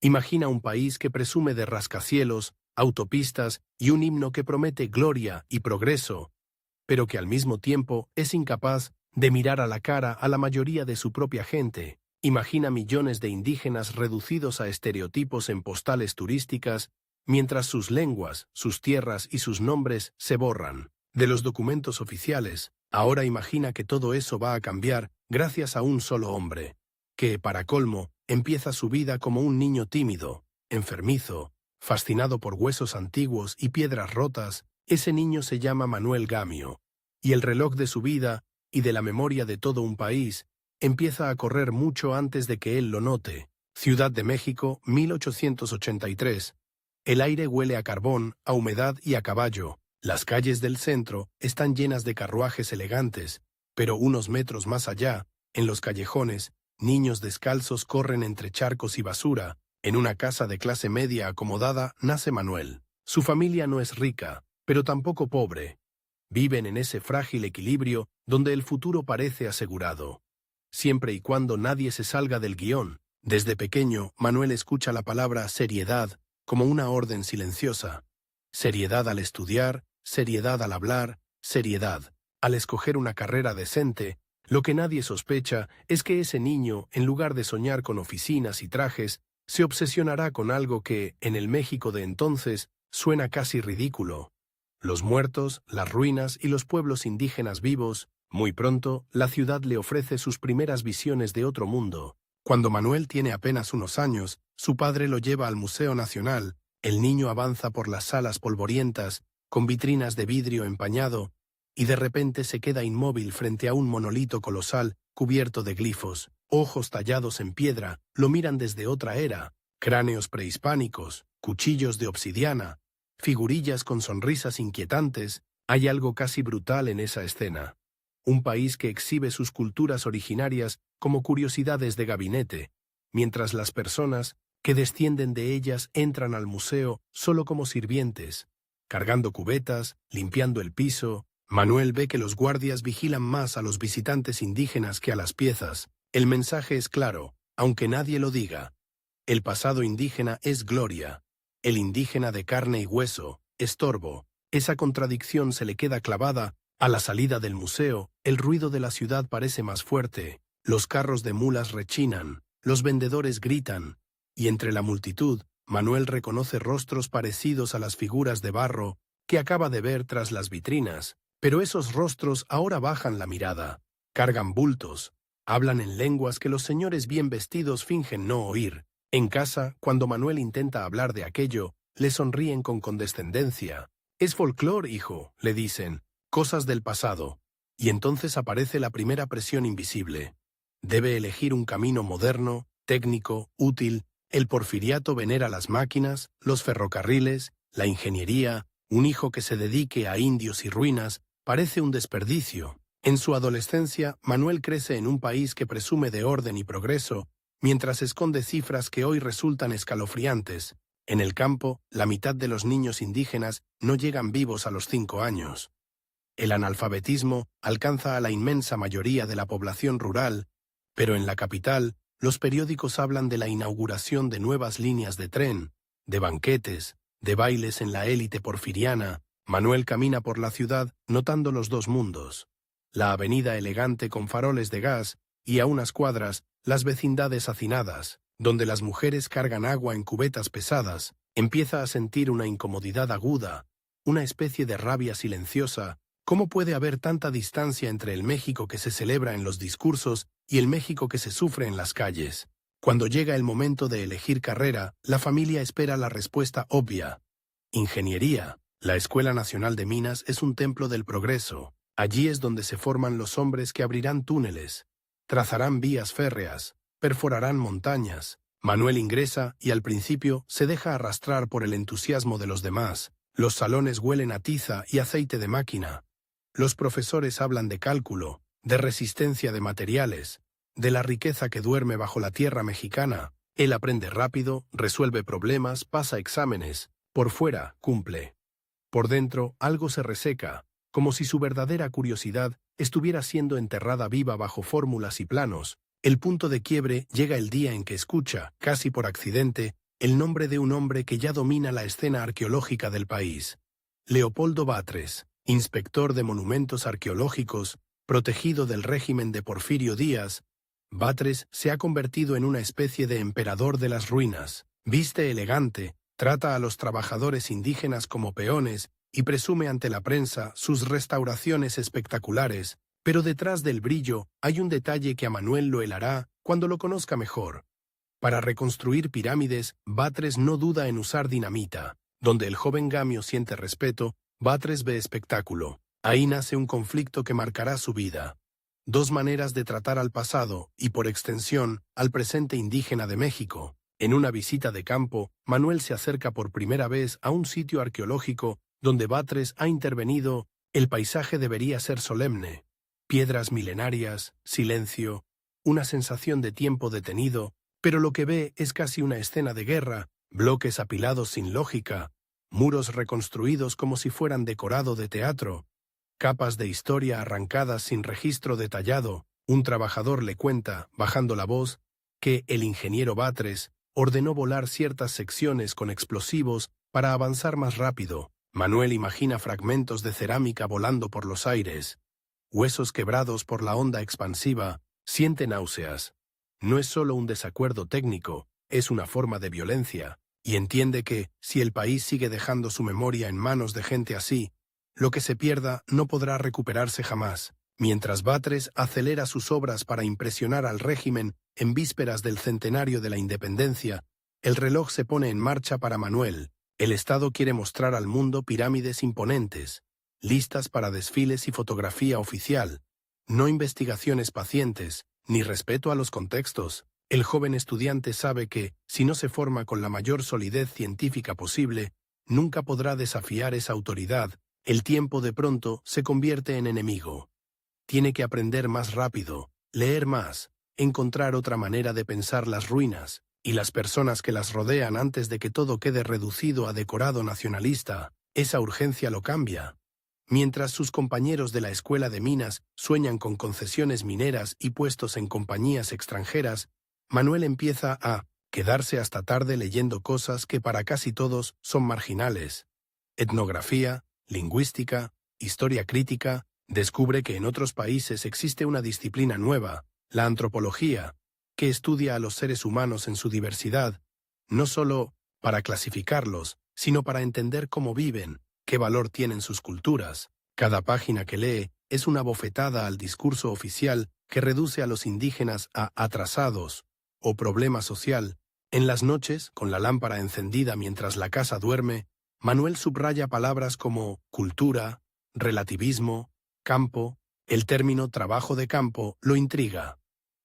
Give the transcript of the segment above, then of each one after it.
Imagina un país que presume de rascacielos, autopistas y un himno que promete gloria y progreso, pero que al mismo tiempo es incapaz de mirar a la cara a la mayoría de su propia gente. Imagina millones de indígenas reducidos a estereotipos en postales turísticas, mientras sus lenguas, sus tierras y sus nombres se borran de los documentos oficiales. Ahora imagina que todo eso va a cambiar gracias a un solo hombre, que, para colmo, empieza su vida como un niño tímido, enfermizo, fascinado por huesos antiguos y piedras rotas. Ese niño se llama Manuel Gamio, y el reloj de su vida y de la memoria de todo un país empieza a correr mucho antes de que él lo note. Ciudad de México, 1883. El aire huele a carbón, a humedad y a caballo. Las calles del centro están llenas de carruajes elegantes, pero unos metros más allá, en los callejones, niños descalzos corren entre charcos y basura. En una casa de clase media acomodada nace Manuel. Su familia no es rica, pero tampoco pobre. Viven en ese frágil equilibrio donde el futuro parece asegurado. Siempre y cuando nadie se salga del guión. Desde pequeño, Manuel escucha la palabra seriedad como una orden silenciosa. Seriedad al estudiar, seriedad al hablar, seriedad al escoger una carrera decente. Lo que nadie sospecha es que ese niño, en lugar de soñar con oficinas y trajes, se obsesionará con algo que, en el México de entonces, suena casi ridículo. Los muertos, las ruinas y los pueblos indígenas vivos. Muy pronto, la ciudad le ofrece sus primeras visiones de otro mundo. Cuando Manuel tiene apenas unos años, su padre lo lleva al Museo Nacional. El niño avanza por las salas polvorientas, con vitrinas de vidrio empañado, y de repente se queda inmóvil frente a un monolito colosal cubierto de glifos. Ojos tallados en piedra lo miran desde otra era, cráneos prehispánicos, cuchillos de obsidiana, figurillas con sonrisas inquietantes. Hay algo casi brutal en esa escena. Un país que exhibe sus culturas originarias como curiosidades de gabinete, mientras las personas que descienden de ellas entran al museo solo como sirvientes, cargando cubetas, limpiando el piso. Manuel ve que los guardias vigilan más a los visitantes indígenas que a las piezas. El mensaje es claro, aunque nadie lo diga. El pasado indígena es gloria. El indígena de carne y hueso, estorbo. Esa contradicción se le queda clavada. A la salida del museo, el ruido de la ciudad parece más fuerte. Los carros de mulas rechinan, los vendedores gritan, y entre la multitud, Manuel reconoce rostros parecidos a las figuras de barro que acaba de ver tras las vitrinas. Pero esos rostros ahora bajan la mirada, cargan bultos, hablan en lenguas que los señores bien vestidos fingen no oír. En casa, cuando Manuel intenta hablar de aquello, le sonríen con condescendencia. «Es folclor, hijo», le dicen, «cosas del pasado». Y entonces aparece la primera presión invisible. Debe elegir un camino moderno, técnico, útil. El porfiriato venera las máquinas, los ferrocarriles, la ingeniería. Un hijo que se dedique a indios y ruinas parece un desperdicio. En su adolescencia, Manuel crece en un país que presume de orden y progreso, mientras esconde cifras que hoy resultan escalofriantes. En el campo, la mitad de los niños indígenas no llegan vivos a los 5 años. El analfabetismo alcanza a la inmensa mayoría de la población rural, pero en la capital, los periódicos hablan de la inauguración de nuevas líneas de tren, de banquetes, de bailes en la élite porfiriana. Manuel camina por la ciudad notando los dos mundos. La avenida elegante con faroles de gas y a unas cuadras las vecindades hacinadas, donde las mujeres cargan agua en cubetas pesadas. Empieza a sentir una incomodidad aguda, una especie de rabia silenciosa. ¿Cómo puede haber tanta distancia entre el México que se celebra en los discursos y el México que se sufre en las calles? Cuando llega el momento de elegir carrera, la familia espera la respuesta obvia. Ingeniería. La Escuela Nacional de Minas es un templo del progreso. Allí es donde se forman los hombres que abrirán túneles, trazarán vías férreas, perforarán montañas. Manuel ingresa y al principio se deja arrastrar por el entusiasmo de los demás. Los salones huelen a tiza y aceite de máquina. Los profesores hablan de cálculo, de resistencia de materiales, de la riqueza que duerme bajo la tierra mexicana. Él aprende rápido, resuelve problemas, pasa exámenes. Por fuera, cumple. Por dentro, algo se reseca, como si su verdadera curiosidad estuviera siendo enterrada viva bajo fórmulas y planos. El punto de quiebre llega el día en que escucha, casi por accidente, el nombre de un hombre que ya domina la escena arqueológica del país. Leopoldo Batres, inspector de monumentos arqueológicos, protegido del régimen de Porfirio Díaz, Batres se ha convertido en una especie de emperador de las ruinas. Viste elegante, trata a los trabajadores indígenas como peones y presume ante la prensa sus restauraciones espectaculares, pero detrás del brillo hay un detalle que a Manuel lo helará cuando lo conozca mejor. Para reconstruir pirámides, Batres no duda en usar dinamita. Donde el joven Gamio siente respeto, Batres ve espectáculo. Ahí nace un conflicto que marcará su vida. Dos maneras de tratar al pasado y, por extensión, al presente indígena de México. En una visita de campo, Manuel se acerca por primera vez a un sitio arqueológico donde Batres ha intervenido. El paisaje debería ser solemne. Piedras milenarias, silencio, una sensación de tiempo detenido, pero lo que ve es casi una escena de guerra, bloques apilados sin lógica, muros reconstruidos como si fueran decorado de teatro, capas de historia arrancadas sin registro detallado. Un trabajador le cuenta, bajando la voz, que el ingeniero Batres ordenó volar ciertas secciones con explosivos para avanzar más rápido. Manuel imagina fragmentos de cerámica volando por los aires, huesos quebrados por la onda expansiva, siente náuseas. No es solo un desacuerdo técnico, es una forma de violencia, y entiende que, si el país sigue dejando su memoria en manos de gente así, lo que se pierda no podrá recuperarse jamás. Mientras Batres acelera sus obras para impresionar al régimen en vísperas del centenario de la independencia, el reloj se pone en marcha para Manuel. El Estado quiere mostrar al mundo pirámides imponentes, listas para desfiles y fotografía oficial, no investigaciones pacientes, ni respeto a los contextos. El joven estudiante sabe que, si no se forma con la mayor solidez científica posible, nunca podrá desafiar esa autoridad. El tiempo de pronto se convierte en enemigo. Tiene que aprender más rápido, leer más, encontrar otra manera de pensar las ruinas y las personas que las rodean antes de que todo quede reducido a decorado nacionalista. Esa urgencia lo cambia. Mientras sus compañeros de la escuela de minas sueñan con concesiones mineras y puestos en compañías extranjeras, Manuel empieza a quedarse hasta tarde leyendo cosas que para casi todos son marginales. Etnografía, lingüística, historia crítica. Descubre que en otros países existe una disciplina nueva, la antropología, que estudia a los seres humanos en su diversidad, no solo para clasificarlos, sino para entender cómo viven, qué valor tienen sus culturas. Cada página que lee es una bofetada al discurso oficial que reduce a los indígenas a atrasados o problema social. En las noches, con la lámpara encendida mientras la casa duerme, Manuel subraya palabras como cultura, relativismo, campo. El término trabajo de campo lo intriga.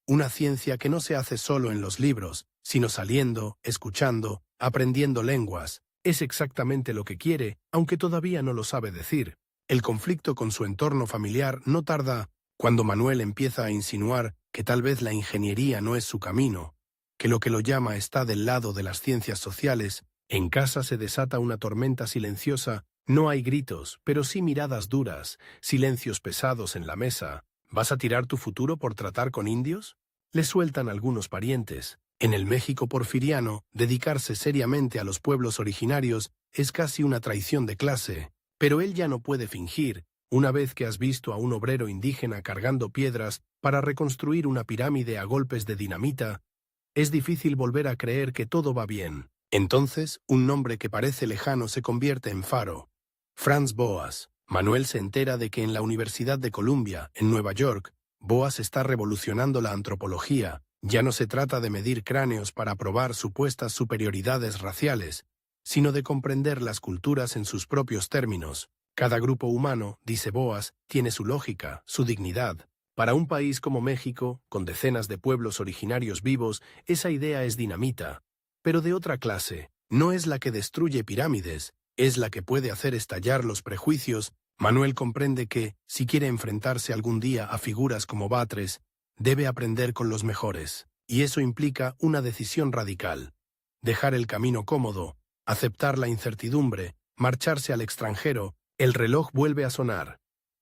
Una ciencia que no se hace solo en los libros, sino saliendo, escuchando, aprendiendo lenguas. Es exactamente lo que quiere, aunque todavía no lo sabe decir. El conflicto con su entorno familiar no tarda. Cuando Manuel empieza a insinuar que tal vez la ingeniería no es su camino, que lo llama está del lado de las ciencias sociales, en casa se desata una tormenta silenciosa. No hay gritos, pero sí miradas duras, silencios pesados en la mesa. ¿Vas a tirar tu futuro por tratar con indios? Le sueltan algunos parientes. En el México porfiriano, dedicarse seriamente a los pueblos originarios es casi una traición de clase. Pero él ya no puede fingir. Una vez que has visto a un obrero indígena cargando piedras para reconstruir una pirámide a golpes de dinamita, es difícil volver a creer que todo va bien. Entonces, un nombre que parece lejano se convierte en faro. Franz Boas. Manuel se entera de que en la Universidad de Columbia, en Nueva York, Boas está revolucionando la antropología. Ya no se trata de medir cráneos para probar supuestas superioridades raciales, sino de comprender las culturas en sus propios términos. Cada grupo humano, dice Boas, tiene su lógica, su dignidad. Para un país como México, con decenas de pueblos originarios vivos, esa idea es dinamita, pero de otra clase. No es la que destruye pirámides, es la que puede hacer estallar los prejuicios. Manuel comprende que, si quiere enfrentarse algún día a figuras como Batres, debe aprender con los mejores, y eso implica una decisión radical. Dejar el camino cómodo, aceptar la incertidumbre, marcharse al extranjero. El reloj vuelve a sonar.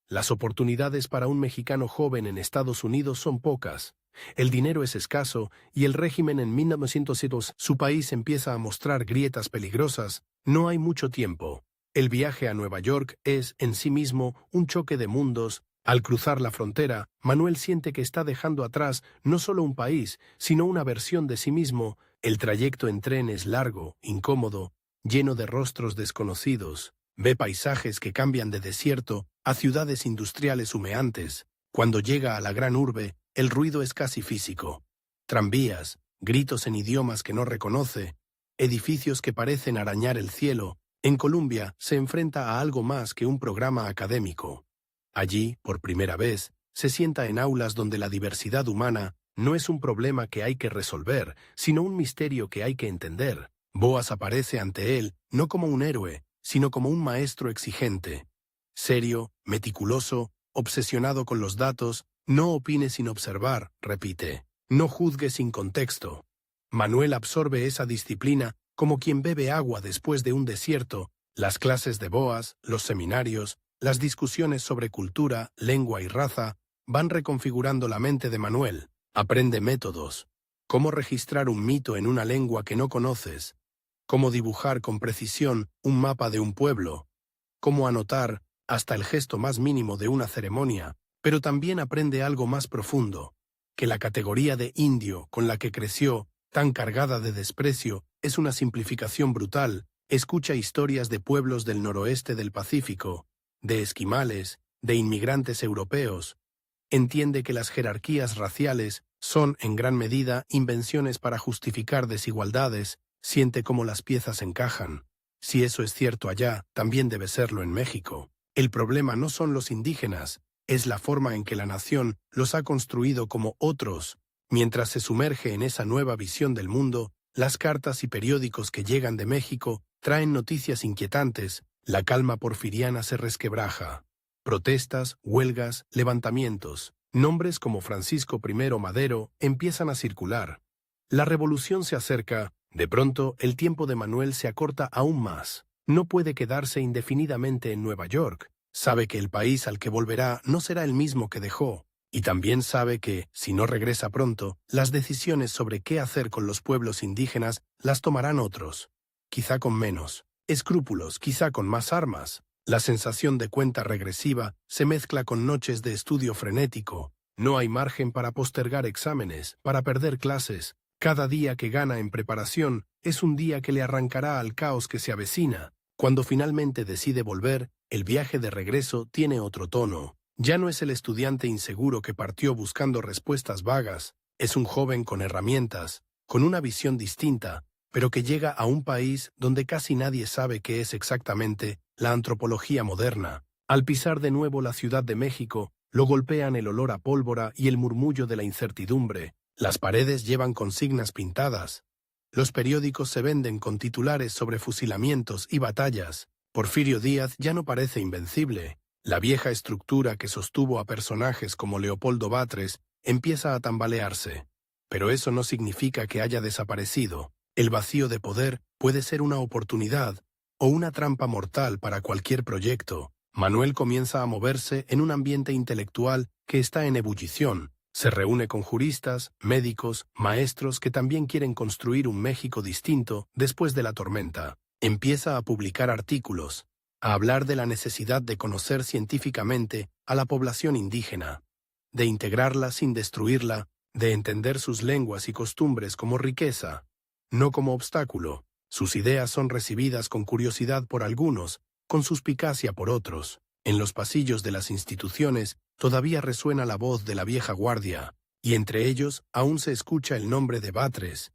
Las oportunidades para un mexicano joven en Estados Unidos son pocas. El dinero es escaso y el régimen en 1902, su país empieza a mostrar grietas peligrosas. No hay mucho tiempo. El viaje a Nueva York es, en sí mismo, un choque de mundos. Al cruzar la frontera, Manuel siente que está dejando atrás no solo un país, sino una versión de sí mismo. El trayecto en tren es largo, incómodo, lleno de rostros desconocidos. Ve paisajes que cambian de desierto a ciudades industriales humeantes. Cuando llega a la gran urbe, el ruido es casi físico. Tranvías, gritos en idiomas que no reconoce, edificios que parecen arañar el cielo. En Columbia se enfrenta a algo más que un programa académico. Allí, por primera vez, se sienta en aulas donde la diversidad humana no es un problema que hay que resolver, sino un misterio que hay que entender. Boas aparece ante él no como un héroe, sino como un maestro exigente. Serio, meticuloso, obsesionado con los datos, no opine sin observar, repite. No juzgue sin contexto. Manuel absorbe esa disciplina como quien bebe agua después de un desierto. Las clases de Boas, los seminarios, las discusiones sobre cultura, lengua y raza van reconfigurando la mente de Manuel. Aprende métodos. Cómo registrar un mito en una lengua que no conoces. Cómo dibujar con precisión un mapa de un pueblo. Cómo anotar hasta el gesto más mínimo de una ceremonia. Pero también aprende algo más profundo, que la categoría de indio con la que creció, tan cargada de desprecio, es una simplificación brutal. Escucha historias de pueblos del noroeste del Pacífico, de esquimales, de inmigrantes europeos. Entiende que las jerarquías raciales son, en gran medida, invenciones para justificar desigualdades. Siente cómo las piezas encajan. Si eso es cierto allá, también debe serlo en México. El problema no son los indígenas, es la forma en que la nación los ha construido como otros. Mientras se sumerge en esa nueva visión del mundo, las cartas y periódicos que llegan de México traen noticias inquietantes. La calma porfiriana se resquebraja. Protestas, huelgas, levantamientos. Nombres como Francisco I. Madero empiezan a circular. La revolución se acerca. De pronto, el tiempo de Manuel se acorta aún más. No puede quedarse indefinidamente en Nueva York. Sabe que el país al que volverá no será el mismo que dejó. Y también sabe que, si no regresa pronto, las decisiones sobre qué hacer con los pueblos indígenas las tomarán otros. Quizá con menos escrúpulos, quizá con más armas. La sensación de cuenta regresiva se mezcla con noches de estudio frenético. No hay margen para postergar exámenes, para perder clases. Cada día que gana en preparación es un día que le arrancará al caos que se avecina. Cuando finalmente decide volver, el viaje de regreso tiene otro tono. Ya no es el estudiante inseguro que partió buscando respuestas vagas. Es un joven con herramientas, con una visión distinta, pero que llega a un país donde casi nadie sabe qué es exactamente la antropología moderna. Al pisar de nuevo la Ciudad de México, lo golpean el olor a pólvora y el murmullo de la incertidumbre. Las paredes llevan consignas pintadas. Los periódicos se venden con titulares sobre fusilamientos y batallas. Porfirio Díaz ya no parece invencible. La vieja estructura que sostuvo a personajes como Leopoldo Batres empieza a tambalearse. Pero eso no significa que haya desaparecido. El vacío de poder puede ser una oportunidad o una trampa mortal para cualquier proyecto. Manuel comienza a moverse en un ambiente intelectual que está en ebullición. Se reúne con juristas, médicos, maestros que también quieren construir un México distinto después de la tormenta. Empieza a publicar artículos, a hablar de la necesidad de conocer científicamente a la población indígena, de integrarla sin destruirla, de entender sus lenguas y costumbres como riqueza, no como obstáculo. Sus ideas son recibidas con curiosidad por algunos, con suspicacia por otros. En los pasillos de las instituciones todavía resuena la voz de la vieja guardia, y entre ellos aún se escucha el nombre de Batres,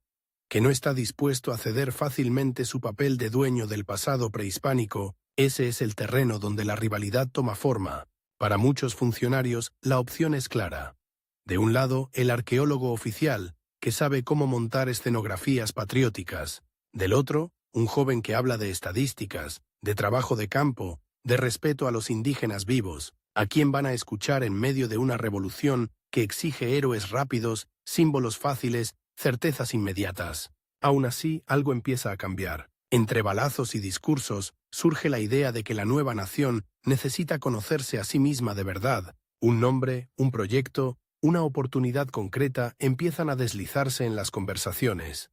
que no está dispuesto a ceder fácilmente su papel de dueño del pasado prehispánico. Ese es el terreno donde la rivalidad toma forma. Para muchos funcionarios, la opción es clara. De un lado, el arqueólogo oficial, que sabe cómo montar escenografías patrióticas. Del otro, un joven que habla de estadísticas, de trabajo de campo, de respeto a los indígenas vivos, a quien van a escuchar en medio de una revolución que exige héroes rápidos, símbolos fáciles, certezas inmediatas. Aún así, algo empieza a cambiar. Entre balazos y discursos, surge la idea de que la nueva nación necesita conocerse a sí misma de verdad. Un nombre, un proyecto, una oportunidad concreta, empiezan a deslizarse en las conversaciones.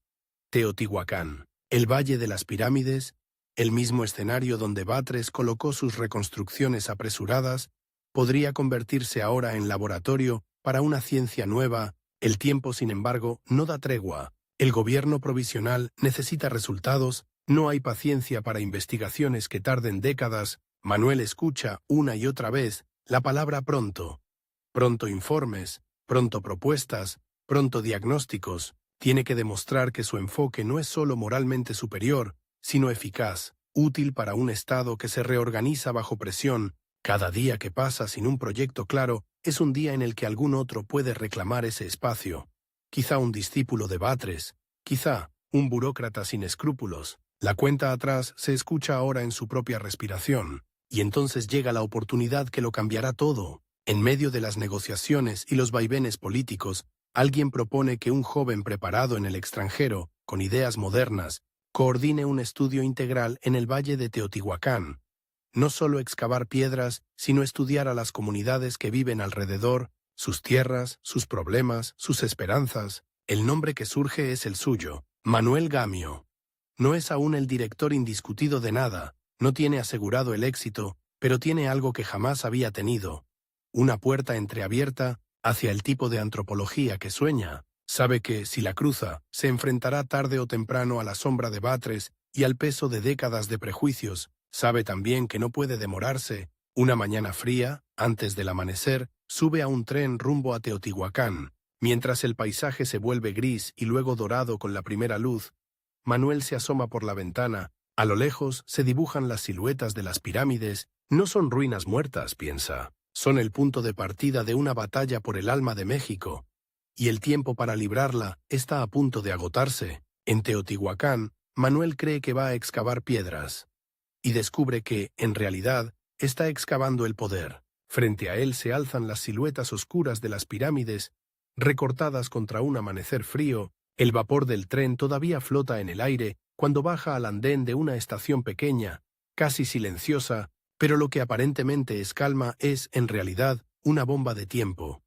Teotihuacán, el Valle de las Pirámides, el mismo escenario donde Batres colocó sus reconstrucciones apresuradas, podría convertirse ahora en laboratorio para una ciencia nueva. El tiempo, sin embargo, no da tregua. El gobierno provisional necesita resultados, no hay paciencia para investigaciones que tarden décadas. Manuel escucha una y otra vez la palabra pronto. Pronto informes, pronto propuestas, pronto diagnósticos. Tiene que demostrar que su enfoque no es solo moralmente superior, sino eficaz, útil para un Estado que se reorganiza bajo presión. Cada día que pasa sin un proyecto claro es un día en el que algún otro puede reclamar ese espacio. Quizá un discípulo de Batres, quizá un burócrata sin escrúpulos. La cuenta atrás se escucha ahora en su propia respiración, y entonces llega la oportunidad que lo cambiará todo. En medio de las negociaciones y los vaivenes políticos, alguien propone que un joven preparado en el extranjero, con ideas modernas, coordine un estudio integral en el Valle de Teotihuacán. No solo excavar piedras, sino estudiar a las comunidades que viven alrededor, sus tierras, sus problemas, sus esperanzas. El nombre que surge es el suyo, Manuel Gamio. No es aún el director indiscutido de nada, no tiene asegurado el éxito, pero tiene algo que jamás había tenido. Una puerta entreabierta hacia el tipo de antropología que sueña. Sabe que, si la cruza, se enfrentará tarde o temprano a la sombra de Batres y al peso de décadas de prejuicios. Sabe también que no puede demorarse. Una mañana fría, antes del amanecer, sube a un tren rumbo a Teotihuacán. Mientras el paisaje se vuelve gris y luego dorado con la primera luz, Manuel se asoma por la ventana. A lo lejos se dibujan las siluetas de las pirámides. No son ruinas muertas, piensa. Son el punto de partida de una batalla por el alma de México. Y el tiempo para librarla está a punto de agotarse. En Teotihuacán, Manuel cree que va a excavar piedras. Y descubre que, en realidad, está excavando el poder. Frente a él se alzan las siluetas oscuras de las pirámides, recortadas contra un amanecer frío. El vapor del tren todavía flota en el aire cuando baja al andén de una estación pequeña, casi silenciosa, pero lo que aparentemente es calma es, en realidad, una bomba de tiempo.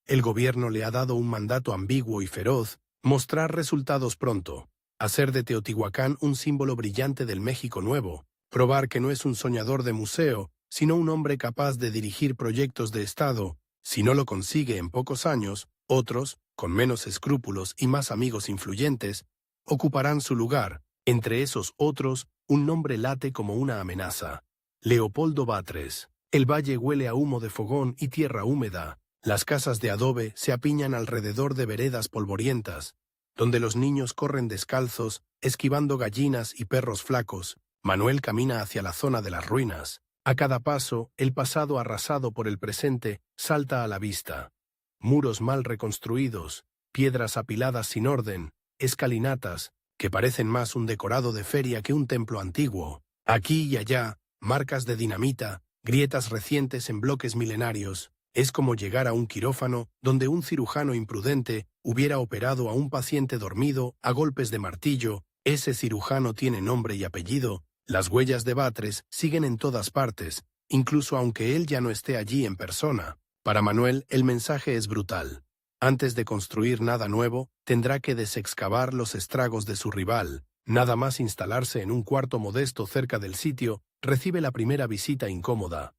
El gobierno le ha dado un mandato ambiguo y feroz: mostrar resultados pronto, hacer de Teotihuacán un símbolo brillante del México nuevo, probar que no es un soñador de museo, sino un hombre capaz de dirigir proyectos de Estado. Si no lo consigue en pocos años, otros, con menos escrúpulos y más amigos influyentes, ocuparán su lugar. Entre esos otros, un nombre late como una amenaza: Leopoldo Batres. El valle huele a humo de fogón y tierra húmeda. Las casas de adobe se apiñan alrededor de veredas polvorientas, donde los niños corren descalzos, esquivando gallinas y perros flacos. Manuel camina hacia la zona de las ruinas. A cada paso, el pasado arrasado por el presente salta a la vista. Muros mal reconstruidos, piedras apiladas sin orden, escalinatas, que parecen más un decorado de feria que un templo antiguo. Aquí y allá, marcas de dinamita, grietas recientes en bloques milenarios. Es como llegar a un quirófano donde un cirujano imprudente hubiera operado a un paciente dormido a golpes de martillo. Ese cirujano tiene nombre y apellido. Las huellas de Batres siguen en todas partes, incluso aunque él ya no esté allí en persona. Para Manuel, el mensaje es brutal. Antes de construir nada nuevo, tendrá que desexcavar los estragos de su rival. Nada más instalarse en un cuarto modesto cerca del sitio, recibe la primera visita incómoda.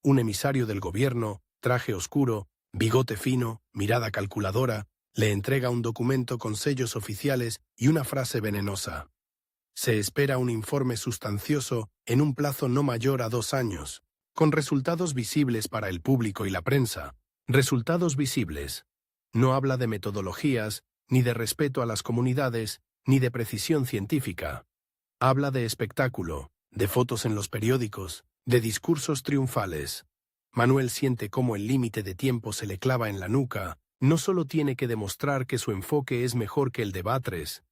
Un emisario del gobierno, traje oscuro, bigote fino, mirada calculadora, le entrega un documento con sellos oficiales y una frase venenosa. Se espera un informe sustancioso en un plazo no mayor a 2 años, con resultados visibles para el público y la prensa. Resultados visibles. No habla de metodologías, ni de respeto a las comunidades, ni de precisión científica. Habla de espectáculo, de fotos en los periódicos, de discursos triunfales. Manuel siente cómo el límite de tiempo se le clava en la nuca. No solo tiene que demostrar que su enfoque es mejor que el de Batres,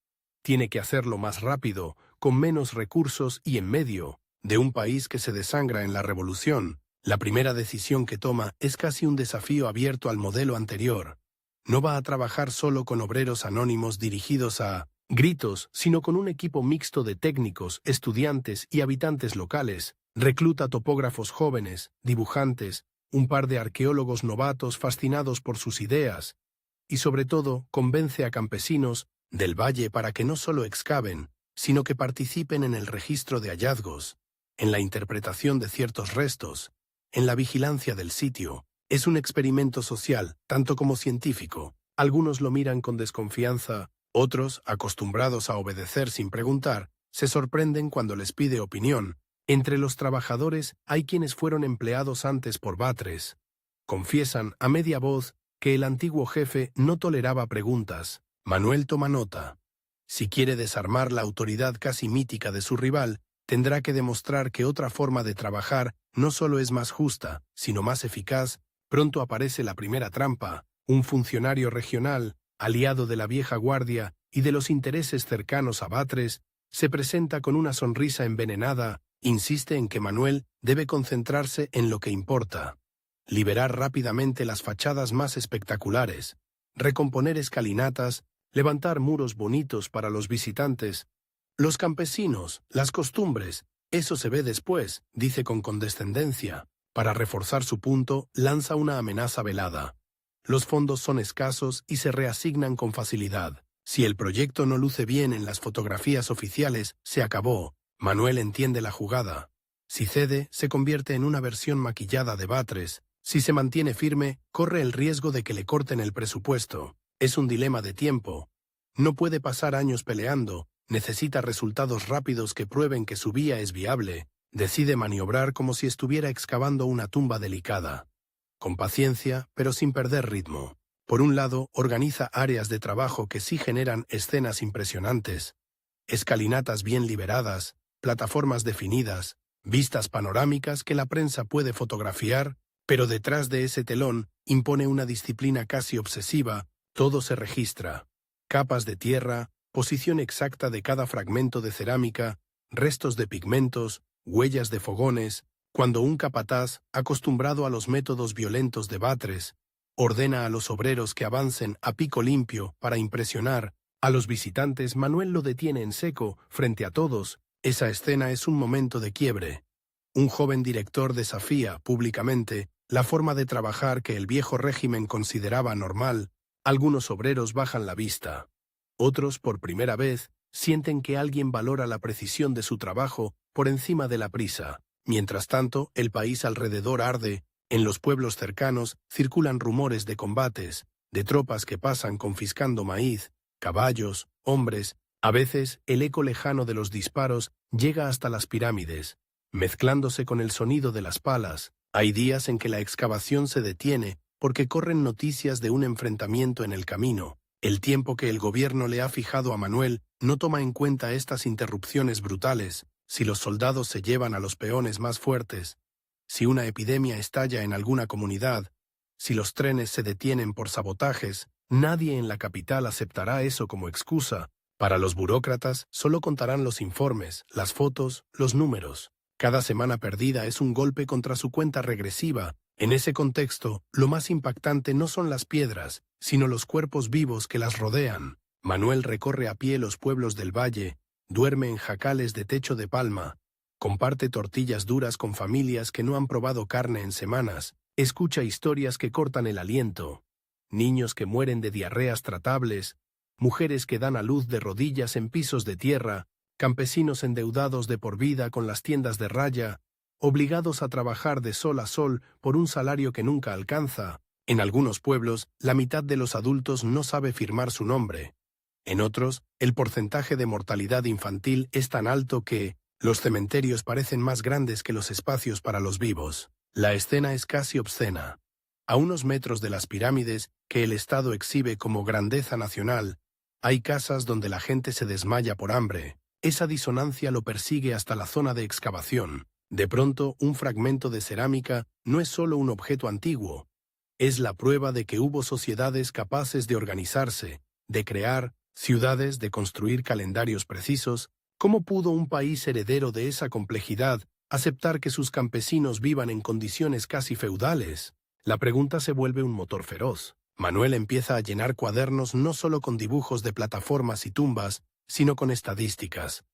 tiene que hacerlo más rápido, con menos recursos y en medio de un país que se desangra en la revolución. La primera decisión que toma es casi un desafío abierto al modelo anterior. No va a trabajar solo con obreros anónimos dirigidos a gritos, sino con un equipo mixto de técnicos, estudiantes y habitantes locales. Recluta topógrafos jóvenes, dibujantes, un par de arqueólogos novatos fascinados por sus ideas, y sobre todo convence a campesinos del valle para que no solo excaven, sino que participen en el registro de hallazgos, en la interpretación de ciertos restos, en la vigilancia del sitio. Es un experimento social, tanto como científico. Algunos lo miran con desconfianza, otros, acostumbrados a obedecer sin preguntar, se sorprenden cuando les pide opinión. Entre los trabajadores hay quienes fueron empleados antes por Batres. Confiesan a media voz que el antiguo jefe no toleraba preguntas. Manuel toma nota. Si quiere desarmar la autoridad casi mítica de su rival, tendrá que demostrar que otra forma de trabajar no solo es más justa, sino más eficaz. Pronto aparece la primera trampa. Un funcionario regional, aliado de la vieja guardia y de los intereses cercanos a Batres, se presenta con una sonrisa envenenada, insiste en que Manuel debe concentrarse en lo que importa. Liberar rápidamente las fachadas más espectaculares, recomponer escalinatas, levantar muros bonitos para los visitantes. Los campesinos, las costumbres, eso se ve después, dice con condescendencia. Para reforzar su punto, lanza una amenaza velada. Los fondos son escasos y se reasignan con facilidad. Si el proyecto no luce bien en las fotografías oficiales, se acabó. Manuel entiende la jugada. Si cede, se convierte en una versión maquillada de Batres. Si se mantiene firme, corre el riesgo de que le corten el presupuesto. Es un dilema de tiempo. No puede pasar años peleando, necesita resultados rápidos que prueben que su vía es viable. Decide maniobrar como si estuviera excavando una tumba delicada. Con paciencia, pero sin perder ritmo. Por un lado, organiza áreas de trabajo que sí generan escenas impresionantes. Escalinatas bien liberadas, plataformas definidas, vistas panorámicas que la prensa puede fotografiar, pero detrás de ese telón impone una disciplina casi obsesiva. Todo se registra. Capas de tierra, posición exacta de cada fragmento de cerámica, restos de pigmentos, huellas de fogones. Cuando un capataz, acostumbrado a los métodos violentos de Batres, ordena a los obreros que avancen a pico limpio para impresionar a los visitantes, Manuel lo detiene en seco, frente a todos. Esa escena es un momento de quiebre. Un joven director desafía, públicamente, la forma de trabajar que el viejo régimen consideraba normal. Algunos obreros bajan la vista. Otros, por primera vez, sienten que alguien valora la precisión de su trabajo por encima de la prisa. Mientras tanto, el país alrededor arde. En los pueblos cercanos circulan rumores de combates, de tropas que pasan confiscando maíz, caballos, hombres. A veces, el eco lejano de los disparos llega hasta las pirámides, mezclándose con el sonido de las palas. Hay días en que la excavación se detiene porque corren noticias de un enfrentamiento en el camino. El tiempo que el gobierno le ha fijado a Manuel no toma en cuenta estas interrupciones brutales. Si los soldados se llevan a los peones más fuertes, si una epidemia estalla en alguna comunidad, si los trenes se detienen por sabotajes, nadie en la capital aceptará eso como excusa. Para los burócratas solo contarán los informes, las fotos, los números. Cada semana perdida es un golpe contra su cuenta regresiva. En ese contexto, lo más impactante no son las piedras, sino los cuerpos vivos que las rodean. Manuel recorre a pie los pueblos del valle, duerme en jacales de techo de palma, comparte tortillas duras con familias que no han probado carne en semanas, escucha historias que cortan el aliento, niños que mueren de diarreas tratables, mujeres que dan a luz de rodillas en pisos de tierra, campesinos endeudados de por vida con las tiendas de raya, obligados a trabajar de sol a sol por un salario que nunca alcanza. En algunos pueblos, la mitad de los adultos no sabe firmar su nombre. En otros, el porcentaje de mortalidad infantil es tan alto que los cementerios parecen más grandes que los espacios para los vivos. La escena es casi obscena. A unos metros de las pirámides, que el Estado exhibe como grandeza nacional, hay casas donde la gente se desmaya por hambre. Esa disonancia lo persigue hasta la zona de excavación. De pronto, un fragmento de cerámica no es solo un objeto antiguo. Es la prueba de que hubo sociedades capaces de organizarse, de crear ciudades, de construir calendarios precisos. ¿Cómo pudo un país heredero de esa complejidad aceptar que sus campesinos vivan en condiciones casi feudales? La pregunta se vuelve un motor feroz. Manuel empieza a llenar cuadernos no solo con dibujos de plataformas y tumbas, sino con estadísticas.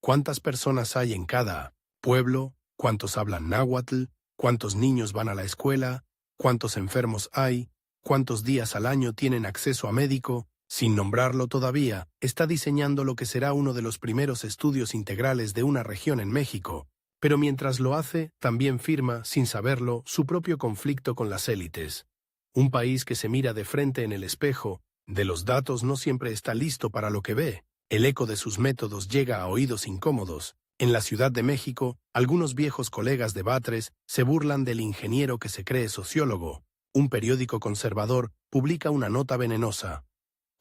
¿Cuántas personas hay en cada pueblo? ¿Cuántos hablan náhuatl? ¿Cuántos niños van a la escuela? cuántos enfermos hay, cuántos días al año tienen acceso a médico. Sin nombrarlo todavía, está diseñando lo que será uno de los primeros estudios integrales de una región en México, pero mientras lo hace, también firma, sin saberlo, su propio conflicto con las élites. Un país que se mira de frente en el espejo de los datos no siempre está listo para lo que ve. El eco de sus métodos llega a oídos incómodos. En la Ciudad de México, algunos viejos colegas de Batres se burlan del ingeniero que se cree sociólogo. Un periódico conservador publica una nota venenosa.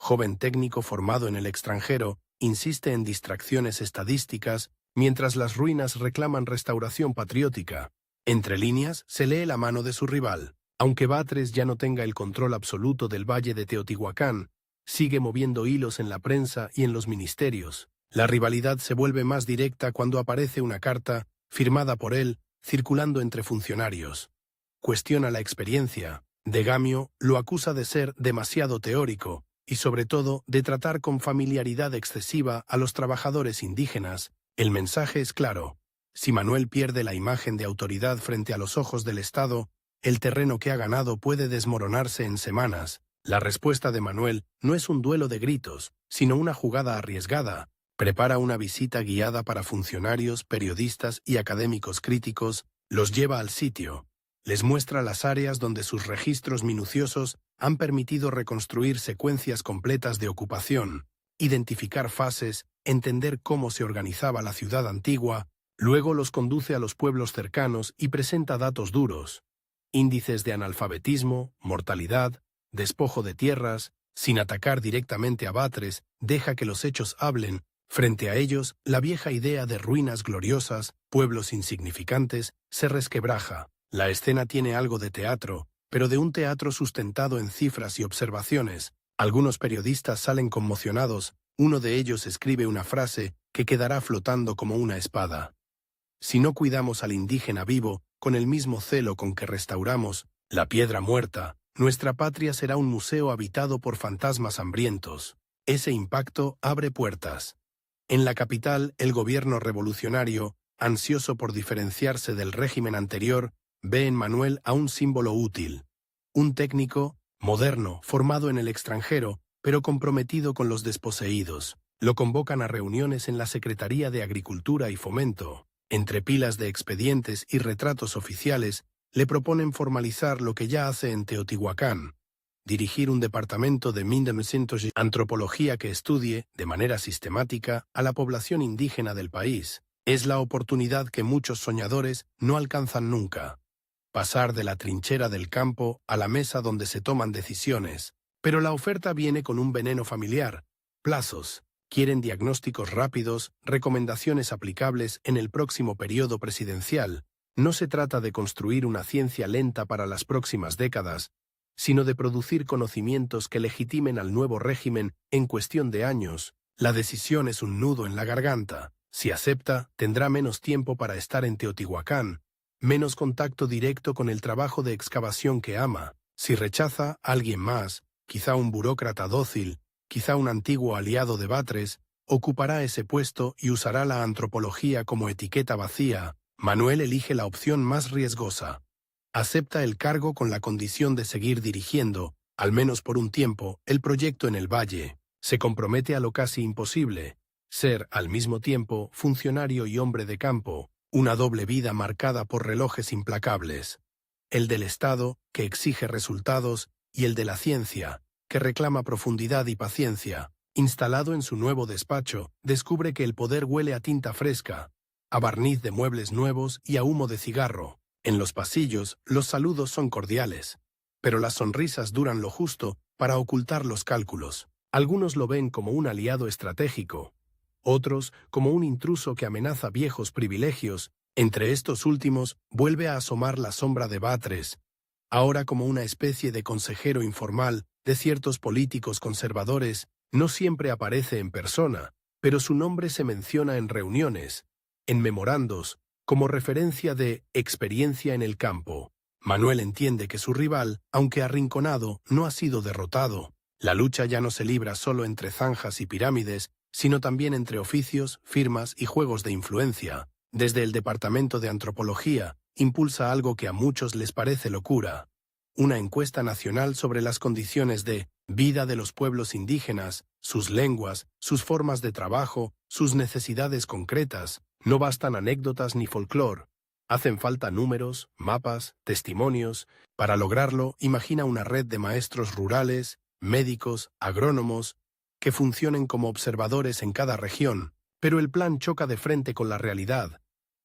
Joven técnico formado en el extranjero, insiste en distracciones estadísticas, mientras las ruinas reclaman restauración patriótica. Entre líneas, se lee la mano de su rival. Aunque Batres ya no tenga el control absoluto del Valle de Teotihuacán, sigue moviendo hilos en la prensa y en los ministerios. La rivalidad se vuelve más directa cuando aparece una carta, firmada por él, circulando entre funcionarios. Cuestiona la experiencia. Degamio lo acusa de ser demasiado teórico, y sobre todo de tratar con familiaridad excesiva a los trabajadores indígenas. El mensaje es claro. Si Manuel pierde la imagen de autoridad frente a los ojos del Estado, el terreno que ha ganado puede desmoronarse en semanas. La respuesta de Manuel no es un duelo de gritos, sino una jugada arriesgada. Prepara una visita guiada para funcionarios, periodistas y académicos críticos, los lleva al sitio. Les muestra las áreas donde sus registros minuciosos han permitido reconstruir secuencias completas de ocupación, identificar fases, entender cómo se organizaba la ciudad antigua. Luego los conduce a los pueblos cercanos y presenta datos duros. Índices de analfabetismo, mortalidad, despojo de tierras. Sin atacar directamente a Batres, deja que los hechos hablen. Frente a ellos, la vieja idea de ruinas gloriosas, pueblos insignificantes, se resquebraja. La escena tiene algo de teatro, pero de un teatro sustentado en cifras y observaciones. Algunos periodistas salen conmocionados. Uno de ellos escribe una frase que quedará flotando como una espada. Si no cuidamos al indígena vivo, con el mismo celo con que restauramos la piedra muerta, nuestra patria será un museo habitado por fantasmas hambrientos. Ese impacto abre puertas. En la capital, el gobierno revolucionario, ansioso por diferenciarse del régimen anterior, ve en Manuel a un símbolo útil. Un técnico, moderno, formado en el extranjero, pero comprometido con los desposeídos. Lo convocan a reuniones en la Secretaría de Agricultura y Fomento. Entre pilas de expedientes y retratos oficiales, le proponen formalizar lo que ya hace en Teotihuacán, dirigir un departamento de antropología que estudie, de manera sistemática, a la población indígena del país. Es la oportunidad que muchos soñadores no alcanzan nunca. Pasar de la trinchera del campo a la mesa donde se toman decisiones. Pero la oferta viene con un veneno familiar. Plazos. Quieren diagnósticos rápidos, recomendaciones aplicables en el próximo periodo presidencial. No se trata de construir una ciencia lenta para las próximas décadas, sino de producir conocimientos que legitimen al nuevo régimen en cuestión de años. La decisión es un nudo en la garganta. Si acepta, tendrá menos tiempo para estar en Teotihuacán, menos contacto directo con el trabajo de excavación que ama. Si rechaza, alguien más, quizá un burócrata dócil, quizá un antiguo aliado de Batres, ocupará ese puesto y usará la antropología como etiqueta vacía. Manuel elige la opción más riesgosa. Acepta el cargo con la condición de seguir dirigiendo, al menos por un tiempo, el proyecto en el Valle. Se compromete a lo casi imposible, ser, al mismo tiempo, funcionario y hombre de campo, una doble vida marcada por relojes implacables. El del Estado, que exige resultados, y el de la ciencia, que reclama profundidad y paciencia. Instalado en su nuevo despacho, descubre que el poder huele a tinta fresca, a barniz de muebles nuevos y a humo de cigarro. En los pasillos, los saludos son cordiales, pero las sonrisas duran lo justo para ocultar los cálculos. Algunos lo ven como un aliado estratégico, otros como un intruso que amenaza viejos privilegios. Entre estos últimos, vuelve a asomar la sombra de Batres, ahora como una especie de consejero informal de ciertos políticos conservadores. No siempre aparece en persona, pero su nombre se menciona en reuniones, en memorandos, como referencia de experiencia en el campo. Manuel entiende que su rival, aunque arrinconado, no ha sido derrotado. La lucha ya no se libra solo entre zanjas y pirámides, sino también entre oficios, firmas y juegos de influencia. Desde el Departamento de Antropología, impulsa algo que a muchos les parece locura: una encuesta nacional sobre las condiciones de vida de los pueblos indígenas, sus lenguas, sus formas de trabajo, sus necesidades concretas. No bastan anécdotas ni folclore. Hacen falta números, mapas, testimonios. Para lograrlo, imagina una red de maestros rurales, médicos, agrónomos, que funcionen como observadores en cada región. Pero el plan choca de frente con la realidad.